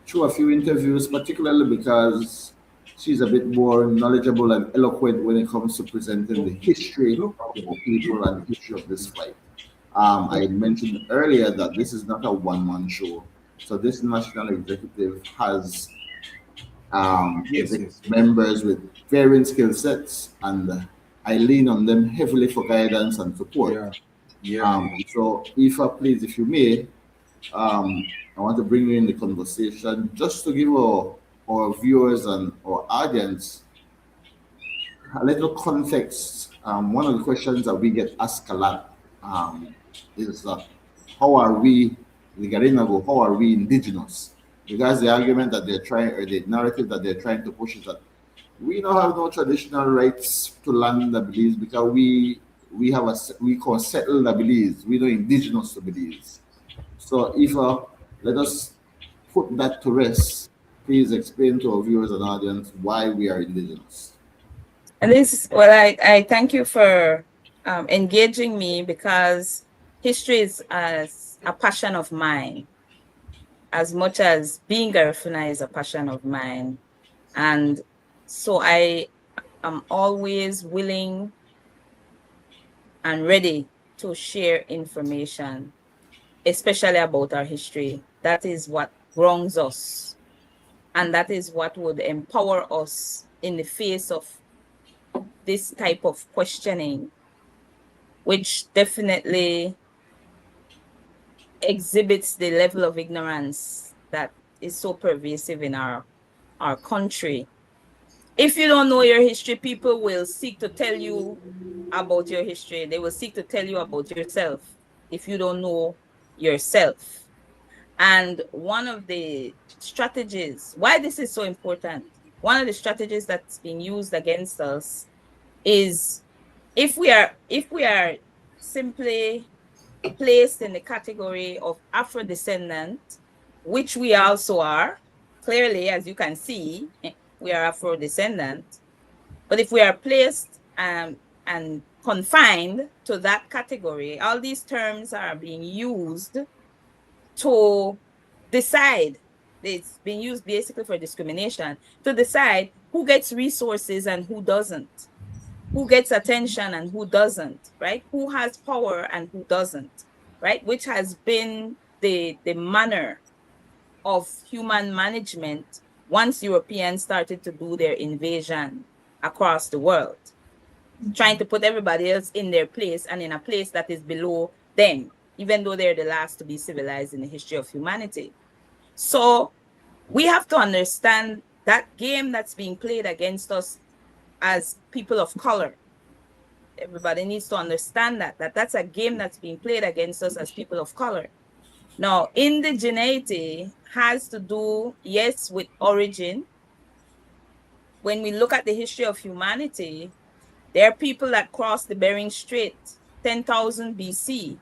through a few interviews, particularly because she's a bit more knowledgeable and eloquent when it comes to presenting the history of our people and the history of this fight. I mentioned earlier that this is not a one-man show. So this national executive has members with varying skill sets, and I lean on them heavily for guidance and support. So, Aoife, please, if you may, I want to bring you in the conversation just to give our viewers and our audience a little context. One of the questions that we get asked a lot is how are we, the Garinago, how are we indigenous? Because the argument that they're trying, or the narrative that they're trying to push is that we don't have no traditional rights to land the Belize because we can settle the Belize. We're not indigenous to Belize. So if let us put that to rest. Please explain to our viewers and audience why we are indigenous. And I thank you for engaging me, because history is as a passion of mine, as much as being Garifuna is a passion of mine. And so I am always willing and ready to share information, especially about our history. That is what grounds us. And that is what would empower us in the face of this type of questioning, which definitely exhibits the level of ignorance that is so pervasive in our country. If you don't know your history, people will seek to tell you about your history. They will seek to tell you about yourself if you don't know yourself. And one of the strategies, why this is so important, one of the strategies that's being used against us is if we are simply placed in the category of Afro-descendant, which we also are, clearly, as you can see, we are Afro-descendant. But if we are placed and confined to that category, all these terms are being used to decide It's been used basically for discrimination to decide who gets resources and who doesn't, who gets attention and who doesn't, right? Who has power and who doesn't, right? Which has been the manner of human management once Europeans started to do their invasion across the world, trying to put everybody else in their place and in a place that is below them, even though they're the last to be civilized in the history of humanity. So we have to understand that game that's being played against us as people of color. Everybody needs to understand that that's a game that's being played against us as people of color. Now, indigeneity has to do, yes, with origin. When we look at the history of humanity, there are people that crossed the Bering Strait 10,000 BC.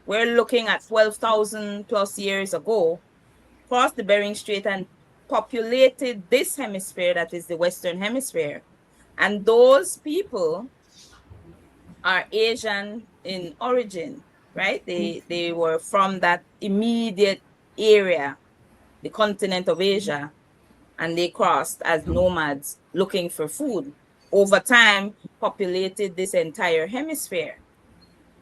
We're looking at 12,000 plus years ago, crossed the Bering Strait and populated this hemisphere that is the Western Hemisphere. And those people are Asian in origin, right? They were from that immediate area, the continent of Asia, and they crossed as nomads looking for food. Over time, populated this entire hemisphere.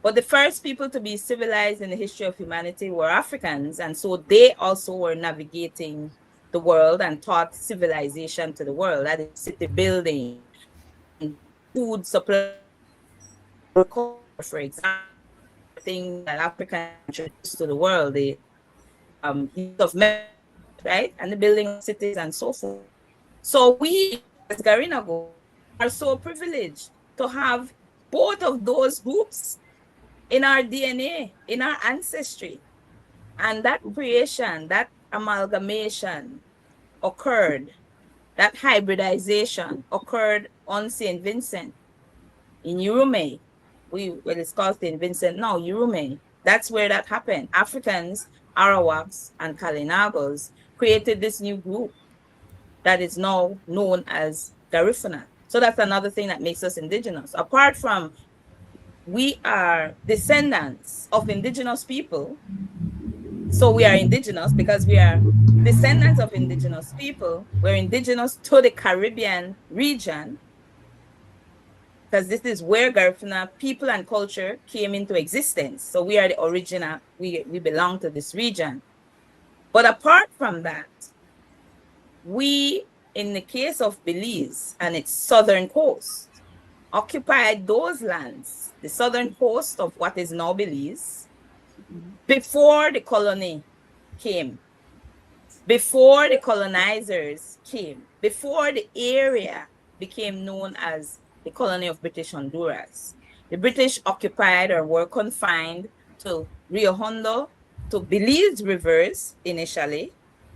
But the first people to be civilized in the history of humanity were Africans, and so they also were navigating the world and taught civilization to the world. That is city building and food supply, agriculture, for example, things that Africans introduced to the world, the use of metals, right, and the building of cities and so forth. So we, as Garinago, are so privileged to have both of those groups in our DNA, in our ancestry. And that creation, that amalgamation occurred, that hybridization occurred on St. Vincent in Urume. It's called St. Vincent now, Urume. That's where that happened. Africans, Arawaks, and Kalinagos created this new group that is now known as Garifuna. So that's another thing that makes us indigenous. Apart from we are descendants of indigenous people, so we are indigenous because we are descendants of indigenous people. We're indigenous to the Caribbean region, because this is where Garifuna people and culture came into existence. So we are the original, we belong to this region. But apart from that, we, in the case of Belize and its southern coast, occupied those lands, the southern coast of what is now Belize, before the colony came, before the colonizers came, before the area became known as the colony of British Honduras. The British occupied or were confined to Rio Hondo, to Belize rivers initially,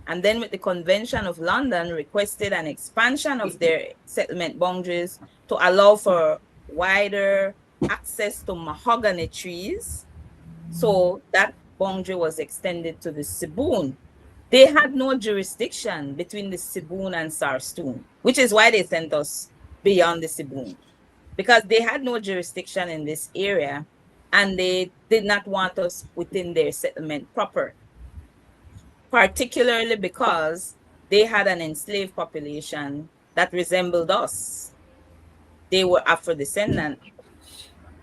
and then with the Convention of London requested an expansion of their settlement boundaries to allow for wider access to mahogany trees. So that boundary was extended to the Siboon. They had no jurisdiction between the Siboon and Sarstoon, which is why they sent us beyond the Siboon, because they had no jurisdiction in this area and they did not want us within their settlement proper, particularly because they had an enslaved population that resembled us. They were Afro-descendant,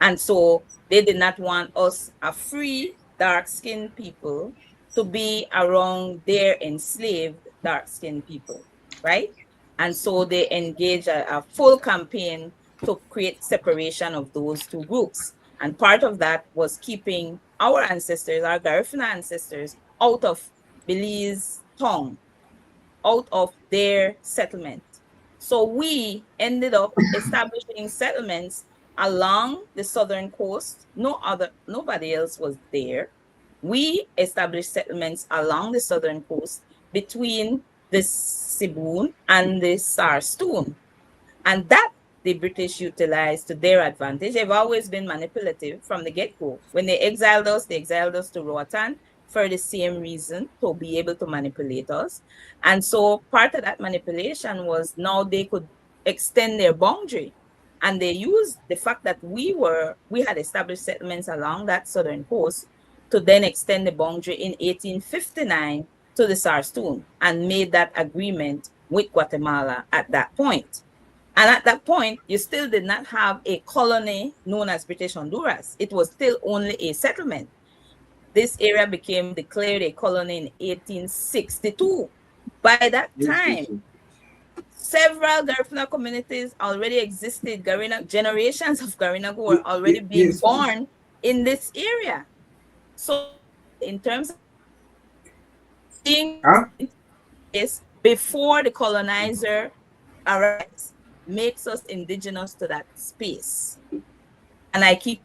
and so they did not want us, a free, dark-skinned people, to be around their enslaved, dark-skinned people, right? And so they engaged a full campaign to create separation of those two groups. And part of that was keeping our ancestors, our Garifuna ancestors, out of Belize town, out of their settlement. So we ended up establishing settlements along the southern coast. Nobody else was there. We established settlements along the southern coast between the Siboon and the Sarstoon. And that the British utilized to their advantage. They've always been manipulative from the get-go. When they exiled us to Roatan for the same reason, to be able to manipulate us. And so part of that manipulation was now they could extend their boundary. And they used the fact that we had established settlements along that southern coast to then extend the boundary in 1859 to the Sarstoon and made that agreement with Guatemala at that point. And at that point, you still did not have a colony known as British Honduras. It was still only a settlement. This area became declared a colony in 1862. By that time, several Garifuna communities already existed. Generations of Garinagu were already being born in this area. So in terms of being before the colonizer arrives, makes us indigenous to that space. And I keep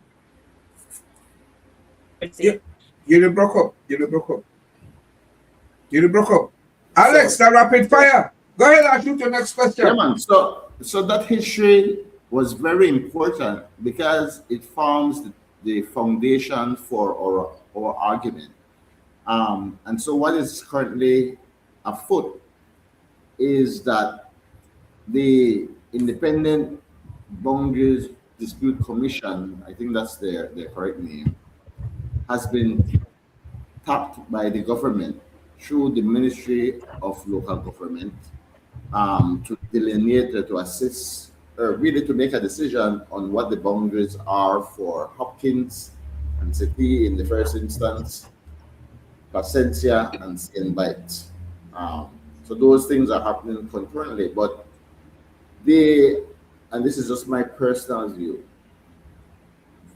you broke up. Alex, the rapid fire. Go ahead and shoot your next question. Yeah, man. So that history was very important because it forms the foundation for our argument. And so what is currently afoot is that the Independent Boundaries Dispute Commission, I think that's their correct name, has been tapped by the government through the Ministry of Local Government to delineate, to assist, really to make a decision on what the boundaries are for Hopkins and City in the first instance, Placencia and Siene Bight. So those things are happening concurrently, but and this is just my personal view,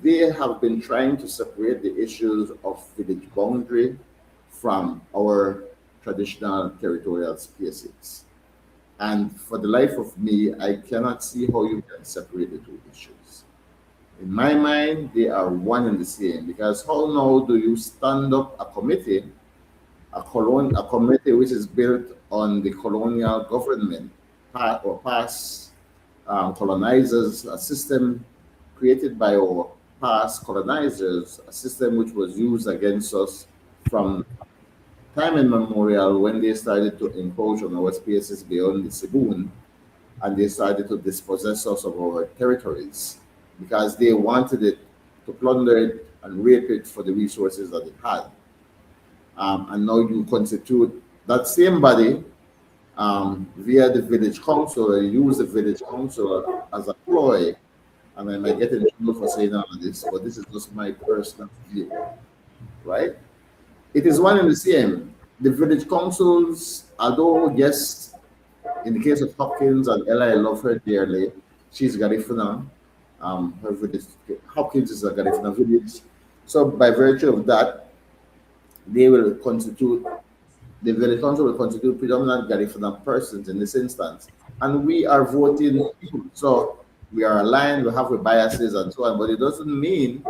they have been trying to separate the issues of village boundary from our traditional territorial spaces. And for the life of me, I cannot see how you can separate the two issues. In my mind, they are one and the same, because how now do you stand up a committee, a committee which is built on the colonial government or past colonizers, a system created by our past colonizers, a system which was used against us from time immemorial when they started to encroach on our spaces beyond the Sibun, and they started to dispossess us of our territories because they wanted it to plunder it and rape it for the resources that it had. And now you constitute that same body via the village council, or use the village council as a ploy. And I might get in trouble for saying all of this, but this is just my personal view, right? It is one and the same. The village councils, although yes, in the case of Hopkins, and Ella, I love her dearly, she's Garifuna. Her village, Hopkins is a Garifuna village. So by virtue of that, they will constitute, the village council will constitute predominant Garifuna persons in this instance. And we are voting people. So we are aligned, we have biases and so on, but it doesn't mean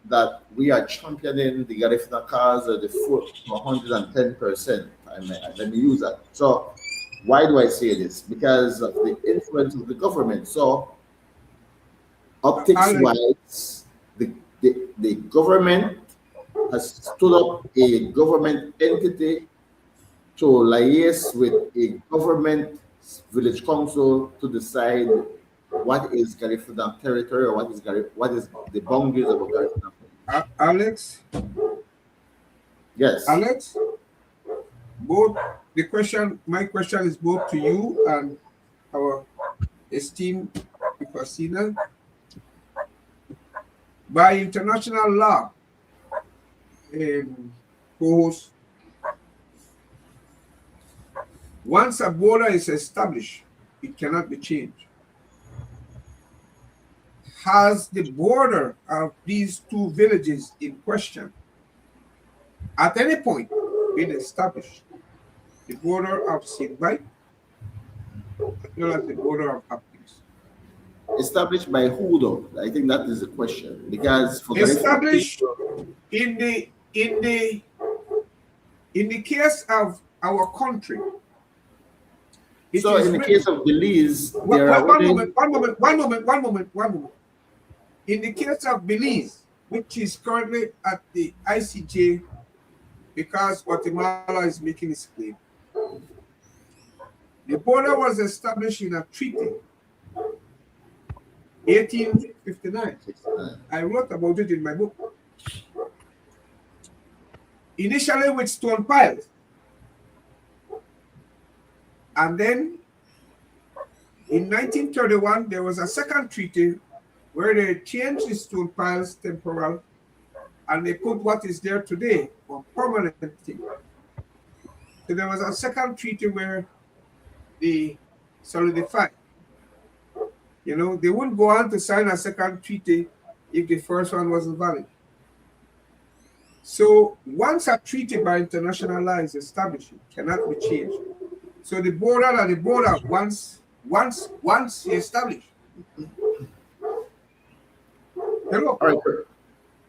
that we are championing the Garifuna cause or the foot 110%. Let me use that. So why do I say this? Because of the influence of the government. So optics-wise, the government has stood up a government entity to liaise with a government village council to decide what is Garifuna territory or what is the boundaries of Garifuna. Alex? Yes. Alex? My question is both to you and our esteemed Ifasina. By international law, co-host, once a border is established, it cannot be changed. Has the border of these two villages in question at any point been established? The border of Bight as well as the border of Hopkins. Established by who though? I think that is the question. Because for established in the case of our country. So in the case of Belize, one moment. In the case of Belize, which is currently at the ICJ because Guatemala is making its claim, the border was established in a treaty, 1859. I wrote about it in my book. Initially with stone piles, And then in 1931, there was a second treaty where they changed the stone piles temporal and they put what is there today for permanent thing. So there was a second treaty where they solidified. You know, they wouldn't go on to sign a second treaty if the first one wasn't valid. So once a treaty by international law is established, it cannot be changed. So the border are the border once established. Hello. All right.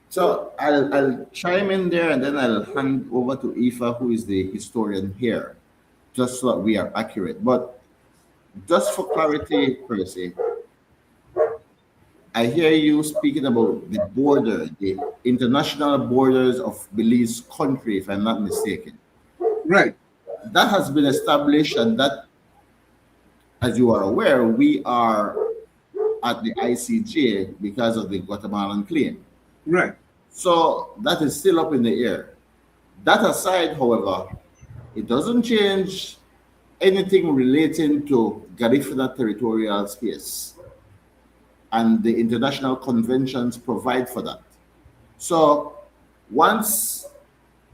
So I'll chime in there and then I'll hand over to Ifa, who is the historian here, just so that we are accurate. But just for clarity, Percy, I hear you speaking about the border, the international borders of Belize country, if I'm not mistaken. Right. That has been established, and that, as you are aware, we are at the ICJ because of the Guatemalan claim. Right. So that is still up in the air. That aside, however, it doesn't change anything relating to Garifuna territorial space. And the international conventions provide for that. So once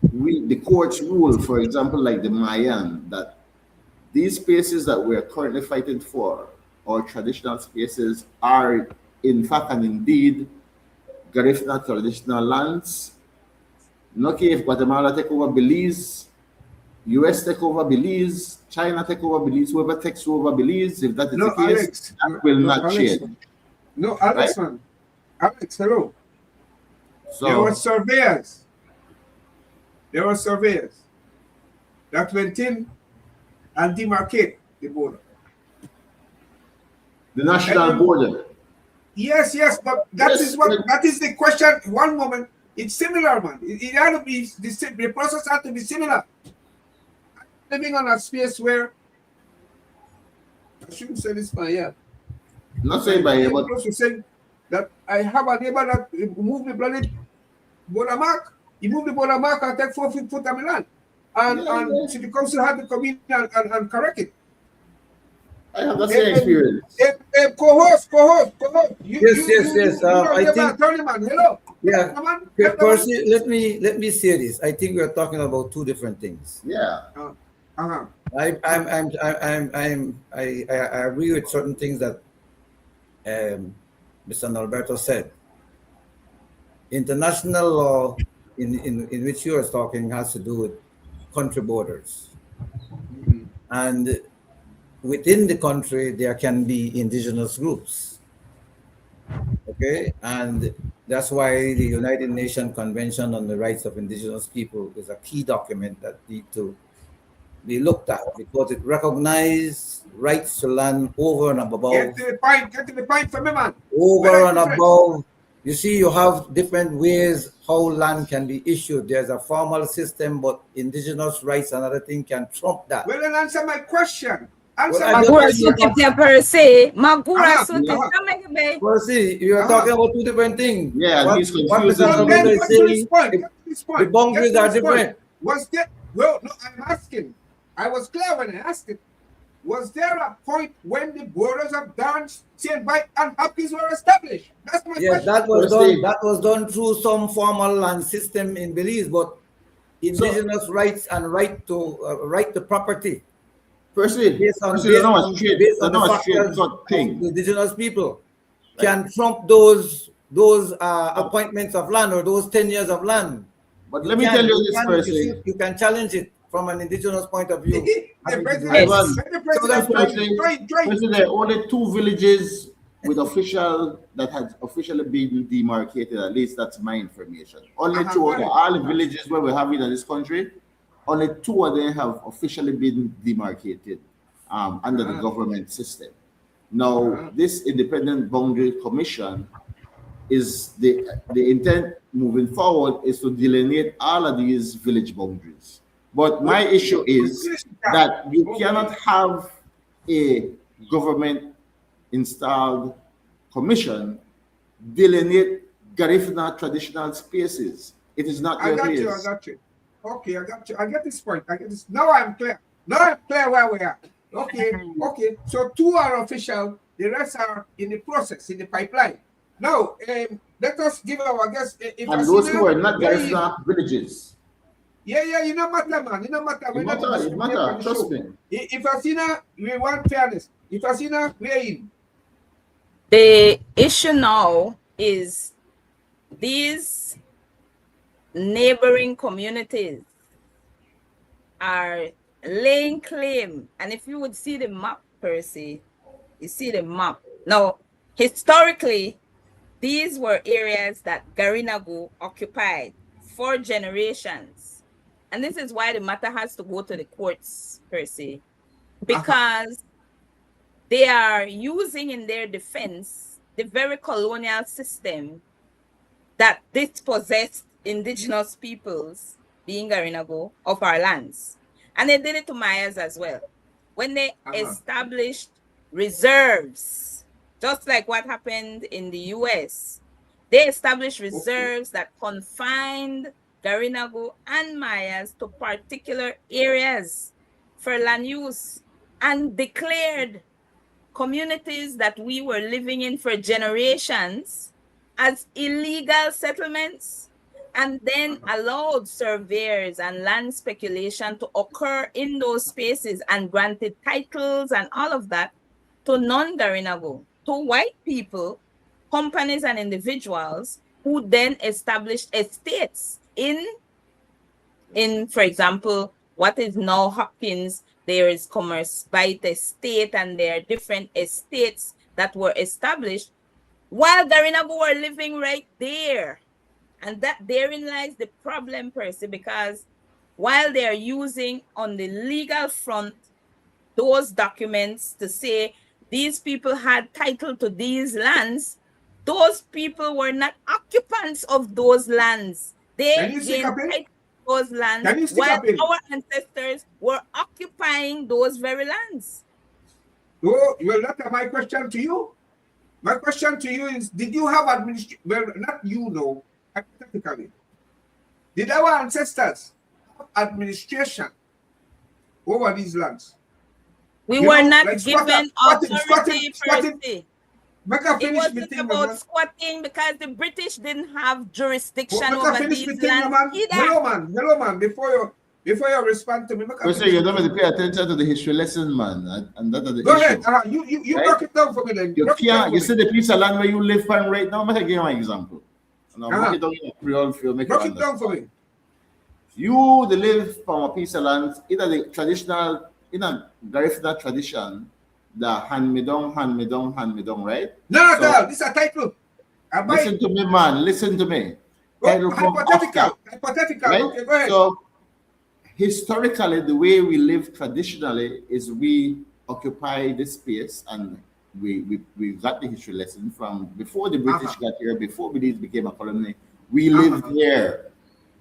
the courts rule, for example, like the Mayan, that these spaces that we're currently fighting for, or traditional spaces, are in fact and indeed Garifuna traditional lands. Okay, if Guatemala take over Belize, US take over Belize, China take over Belize, whoever takes over Belize, if that is the case, Alex, that will not Alex, change. No, Alex, Right? man. Alex, hello. So There were surveyors. That went in and demarcate the border. the national And- border. Yes, but Yes, that is the question. One moment, it's similar, man. It had to be the process had to be similar. Living on a space where I shouldn't say this, man. Yeah, Not saying by I'm but close to saying that I have a neighbor that moved the bloody border mark. He moved the border mark and take 4 feet of my land, and city council had to come in and correct it. I have the same experience. Co-host. Yes. I think. Attorney, man. Hello. Yeah. Come on. Percy, let me say this. I think we're talking about two different things. Yeah. Uh-huh. I agree with certain things that Mr. Nolberto said. International law in which you are talking has to do with country borders. And within the country, there can be indigenous groups. Okay? And that's why the United Nations Convention on the Rights of Indigenous People is a key document that needs to be looked at because it recognizes rights to land over and above. Get to the point for me, man. Over and above. You see, you have different ways how land can be issued. There's a formal system, but indigenous rights and other things can trump that. Well, then answer my question. Magura sutipia per se. Magura sutipia. Percy, you are talking about two different things. Yeah, he's what confused. Mr. Nolberto is saying, The the boundaries are different. Was there? Well, no, I'm asking. I was clear when I asked it. Was there a point when the borders of Dance, Siene, Bight, and Hopkins were established? That's my Yes, question. that was done through some formal land system in Belize, but indigenous rights and right to property. Percy, Based on the factors of indigenous people can trump those appointments of land or those 10 years of land. But let me tell you this, Percy. You can challenge it from an indigenous point of view. The president, There are only 2 villages with that had officially been demarcated. At least that's my information. Only 2 of all the villages where we have it in this country, only 2 of them have officially been demarcated under the government system. Now, this independent boundary commission is the intent moving forward is to delineate all of these village boundaries. But my issue is that you cannot have a government installed commission delineate Garifuna traditional spaces. It is not your place. I got you. Okay, I got you. I get this point. Now I'm clear. Now I'm clear where we are. Okay, okay. So 2 are official, the rest are in the process, in the pipeline. Now, let us give our guest if And those who Ifasina, are not where in? Garifuna villages. Yeah, you know matter, man. You know matter. We're It not matter, it discriminate on matter, the trust show. me. Ifasina, we want fairness. Ifasina, where in? The issue now is these neighboring communities are laying claim. And if you would see the map, Percy, you see the map. Now, historically, these were areas that Garinagu occupied for generations. And this is why the matter has to go to the courts, Percy, because they are using in their defense the very colonial system that dispossessed indigenous peoples, being Garinagu, of our lands. And they did it to Mayas as well. When they established reserves, just like what happened in the US, they established reserves that confined Garinagu and Mayas to particular areas for land use and declared communities that we were living in for generations as illegal settlements, and then allowed surveyors and land speculation to occur in those spaces and granted titles and all of that to non-Garinagu, to white people, companies and individuals who then established estates in, for example, what is now Hopkins. There is Commerce Bight estate, and there are different estates that were established while Garinagu were living right there. And that therein lies the problem, Percy, because while they are using on the legal front those documents to say these people had title to these lands, those people were not occupants of those lands. They gained title those lands while our ancestors were occupying those very lands. Oh, well, that's my question to you. My question to you is, did you have administration? Well, not you know, hypothetically. Did our ancestors have administration over these lands? We were not given authority per se. It wasn't about squatting because the British didn't have jurisdiction over these lands either. Hello, man. Before you respond to me, you don't have to pay attention to the history lesson, man. And that is the Go issue. ahead. You right? Break it down for me then. You see the piece of land where you live from right now. Make give you an example. Now, break it down in a Creole field. Break it down for me. You live from a piece of land, either the traditional, in a Garifuna tradition, the hand me down, right? No, this is a title. Listen to me, man. Listen to me. Hypothetical. Right? Okay, go ahead. So, historically, the way we live traditionally is we occupy this space, and we got the history lesson from before the British got here, before Belize became a colony. We lived here.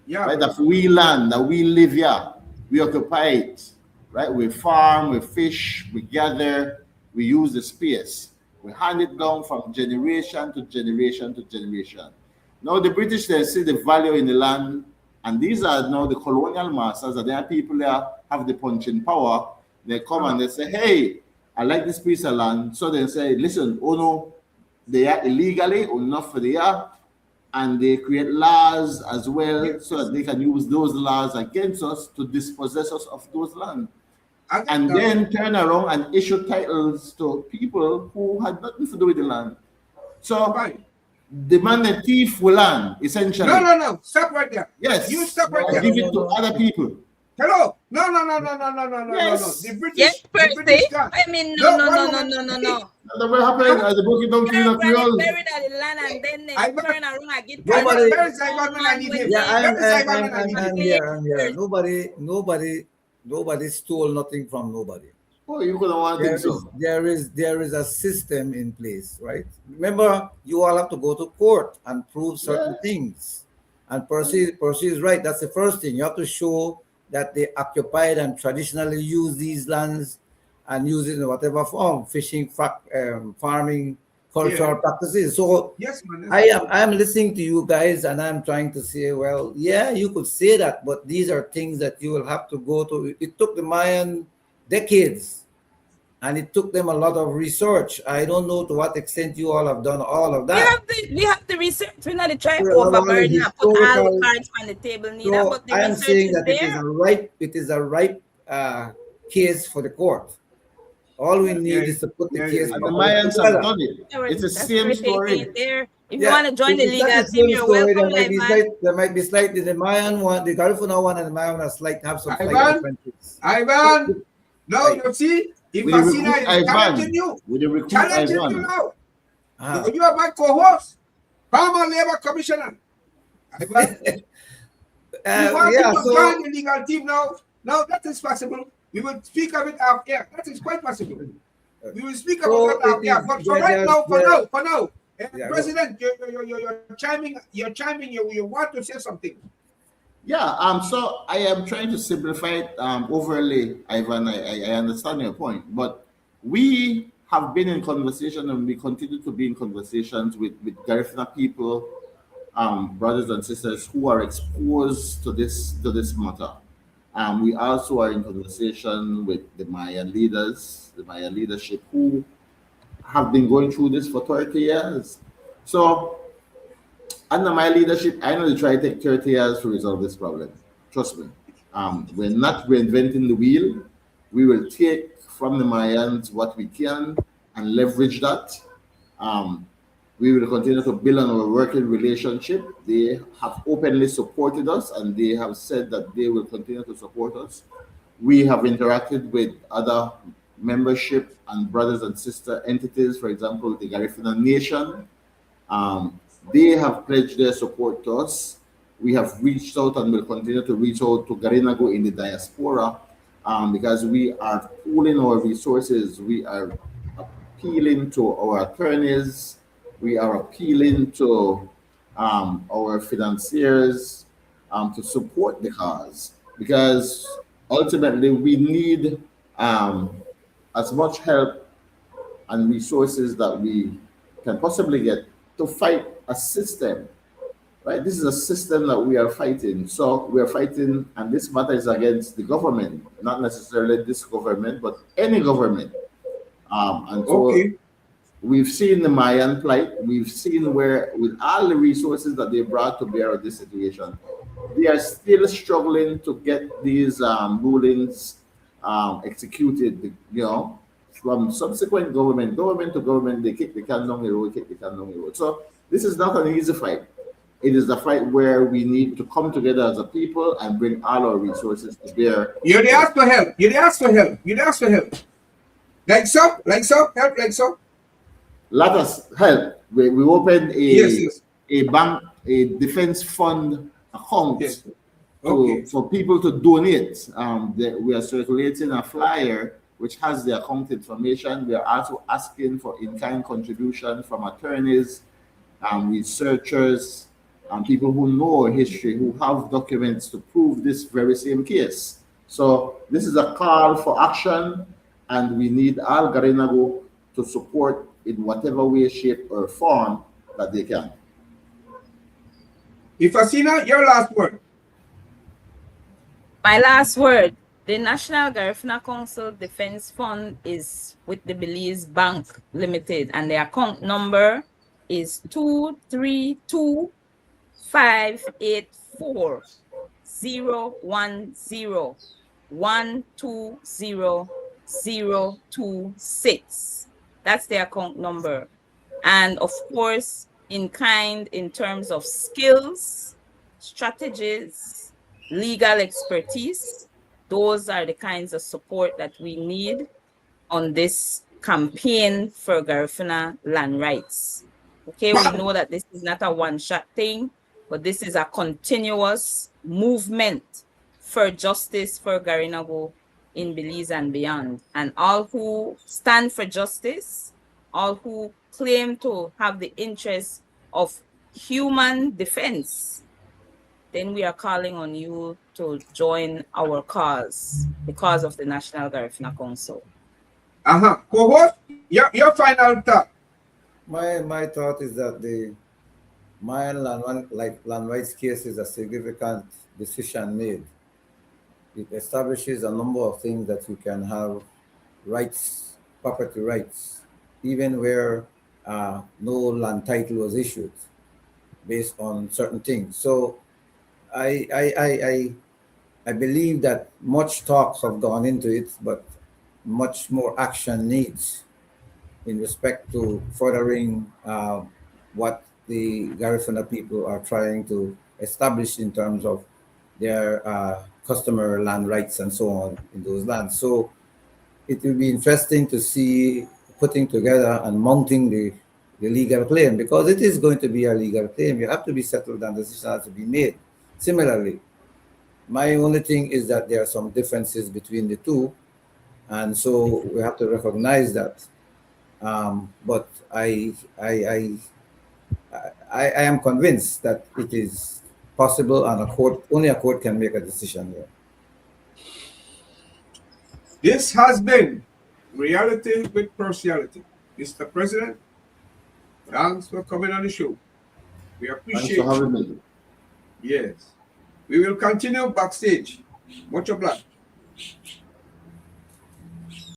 Yeah, right? That's we land, that we live here. We occupy it. Right? We farm, we fish, we gather, we use the space. We hand it down from generation to generation to generation. Now the British, they see the value in the land, and these are now the colonial masters, and there are people that have the punching power. They come and they say, hey, I like this piece of land. So they say, listen, oh no, they are illegally or not for the year. And they create laws as well so that they can use those laws against us to dispossess us of those lands. And then turn around and issue titles to people who had nothing to do with the land. So the man, the thief will land, essentially. No. Stop right there. Yes. You stop right there. Give it to other people. Hello. No. Yes. The British. Yes, the British I mean, no. That's what happened as the booking don't feel like Creole. Buried at the land and then they turn around and get I'm here. Nobody stole nothing from nobody. Oh, you couldn't want to think so. There is a system in place, right? Remember, you all have to go to court and prove certain things. And Percy is right. That's the first thing. You have to show that they occupied and traditionally use these lands and use it in whatever form, fishing, farming, cultural practices. So yes, man, I am listening to you guys, and I'm trying to say, well, yeah, you could say that, but these are things that you will have to go to. It took the Mayan decades and it took them a lot of research. I don't know to what extent you all have done all of that. We have the research. We're not to try Well, all the overburden and put all the historical. cards on the table, neither, So but the I am research saying is that there. it is a ripe case for the court. All we need Yeah, is to put the yeah, case And yeah. the properly Mayans have together. done it. It's the That's same we're taking story. it there. If you Yeah, want to join the it's not legal the team, same you're story. welcome, Ivan. There might be slightly the Mayan one, the Garifuna one, and the Mayan one are have some slight Ivan, differences. Ivan. Now Right. you see, With the Ifasina recruit is challenging Ivan. you. With the recruit Challenging you Ivan. now. Ah. You are my co-host, former labor commissioner. Ivan, you want me Yeah. to So join the legal team now? Now that is possible. We will speak of it off air. That is quite possible. We will speak about so that it off air. is. But for right now, for now, Yeah. President, you're chiming. You're chiming. You want to say something? Yeah, so I am trying to simplify it overly, Ivan. I understand your point, but we have been in conversation and we continue to be in conversations with Garifuna people, brothers and sisters who are exposed to this matter. We also are in conversation with the Mayan leaders, the Mayan leadership who have been going through this for 30 years. So under my leadership, I know they try to take 30 years to resolve this problem. Trust me. We're not reinventing the wheel. We will take from the Mayans what we can and leverage that. Um, we will continue to build on our working relationship. They have openly supported us and they have said that they will continue to support us. We have interacted with other membership and brothers and sister entities, for example, the Garifuna Nation. Um, they have pledged their support to us. We have reached out and will continue to reach out to Garinago in the diaspora because we are pooling our resources. We are appealing to our attorneys. We are appealing to our financiers to support the cause because ultimately we need as much help and resources that we can possibly get to fight a system, right? This is a system that we are fighting. So we are fighting, and this matter is against the government, not necessarily this government, but any government. And so Okay. we've seen the Mayan plight. We've seen where, with all the resources that they brought to bear on this situation, they are still struggling to get these rulings executed. You know, from subsequent government to government, they kick the can down the road, kick the can down the road. So this is not an easy fight. It is a fight where we need to come together as a people and bring all our resources to bear. You they ask for help. You they ask for help. You they ask for help. Like so, help like so. Let us help. We opened Yes, yes, a bank, a defense fund account yes. Okay. for people to donate. We are circulating a flyer which has the account information. We are also asking for in-kind contribution from attorneys, researchers, and people who know history, who have documents to prove this very same case. So this is a call for action, and we need all Garinago to support in whatever way, shape, or form that they can. Ifasina, your last word. My last word. The National Garifuna Council Defense Fund is with the Belize Bank Limited, and the account number is 232-584-010-120-026. That's the account number. And of course, in kind, in terms of skills, strategies, legal expertise, those are the kinds of support that we need on this campaign for Garifuna land rights. Okay, we know that this is not a one-shot thing, but this is a continuous movement for justice for Garinago in Belize and beyond. And all who stand for justice, all who claim to have the interest of human defense, then we are calling on you to join our cause, the cause of the National Garifuna Council. Co-host, your final thought. My thought is that the Mayan land rights case is a significant decision made. It establishes a number of things that you can have rights property rights, even where no land title was issued based on certain things. So I, I, I, I, I believe that much talks have gone into it, but much more action needs in respect to furthering what the Garifuna people are trying to establish in terms of their customer land rights and so on in those lands. So it will be interesting to see putting together and mounting the legal claim, because it is going to be a legal claim. You have to be settled and the decision has to be made. Similarly, my only thing is that there are some differences between the two, and so we have to recognize that. But I am convinced that it is possible, and only a court can make a decision here. This has been Reality with Partiality. Mr. President, thanks for coming on the show. We Thanks appreciate for having you. me. Yes. We will continue backstage. Much obliged.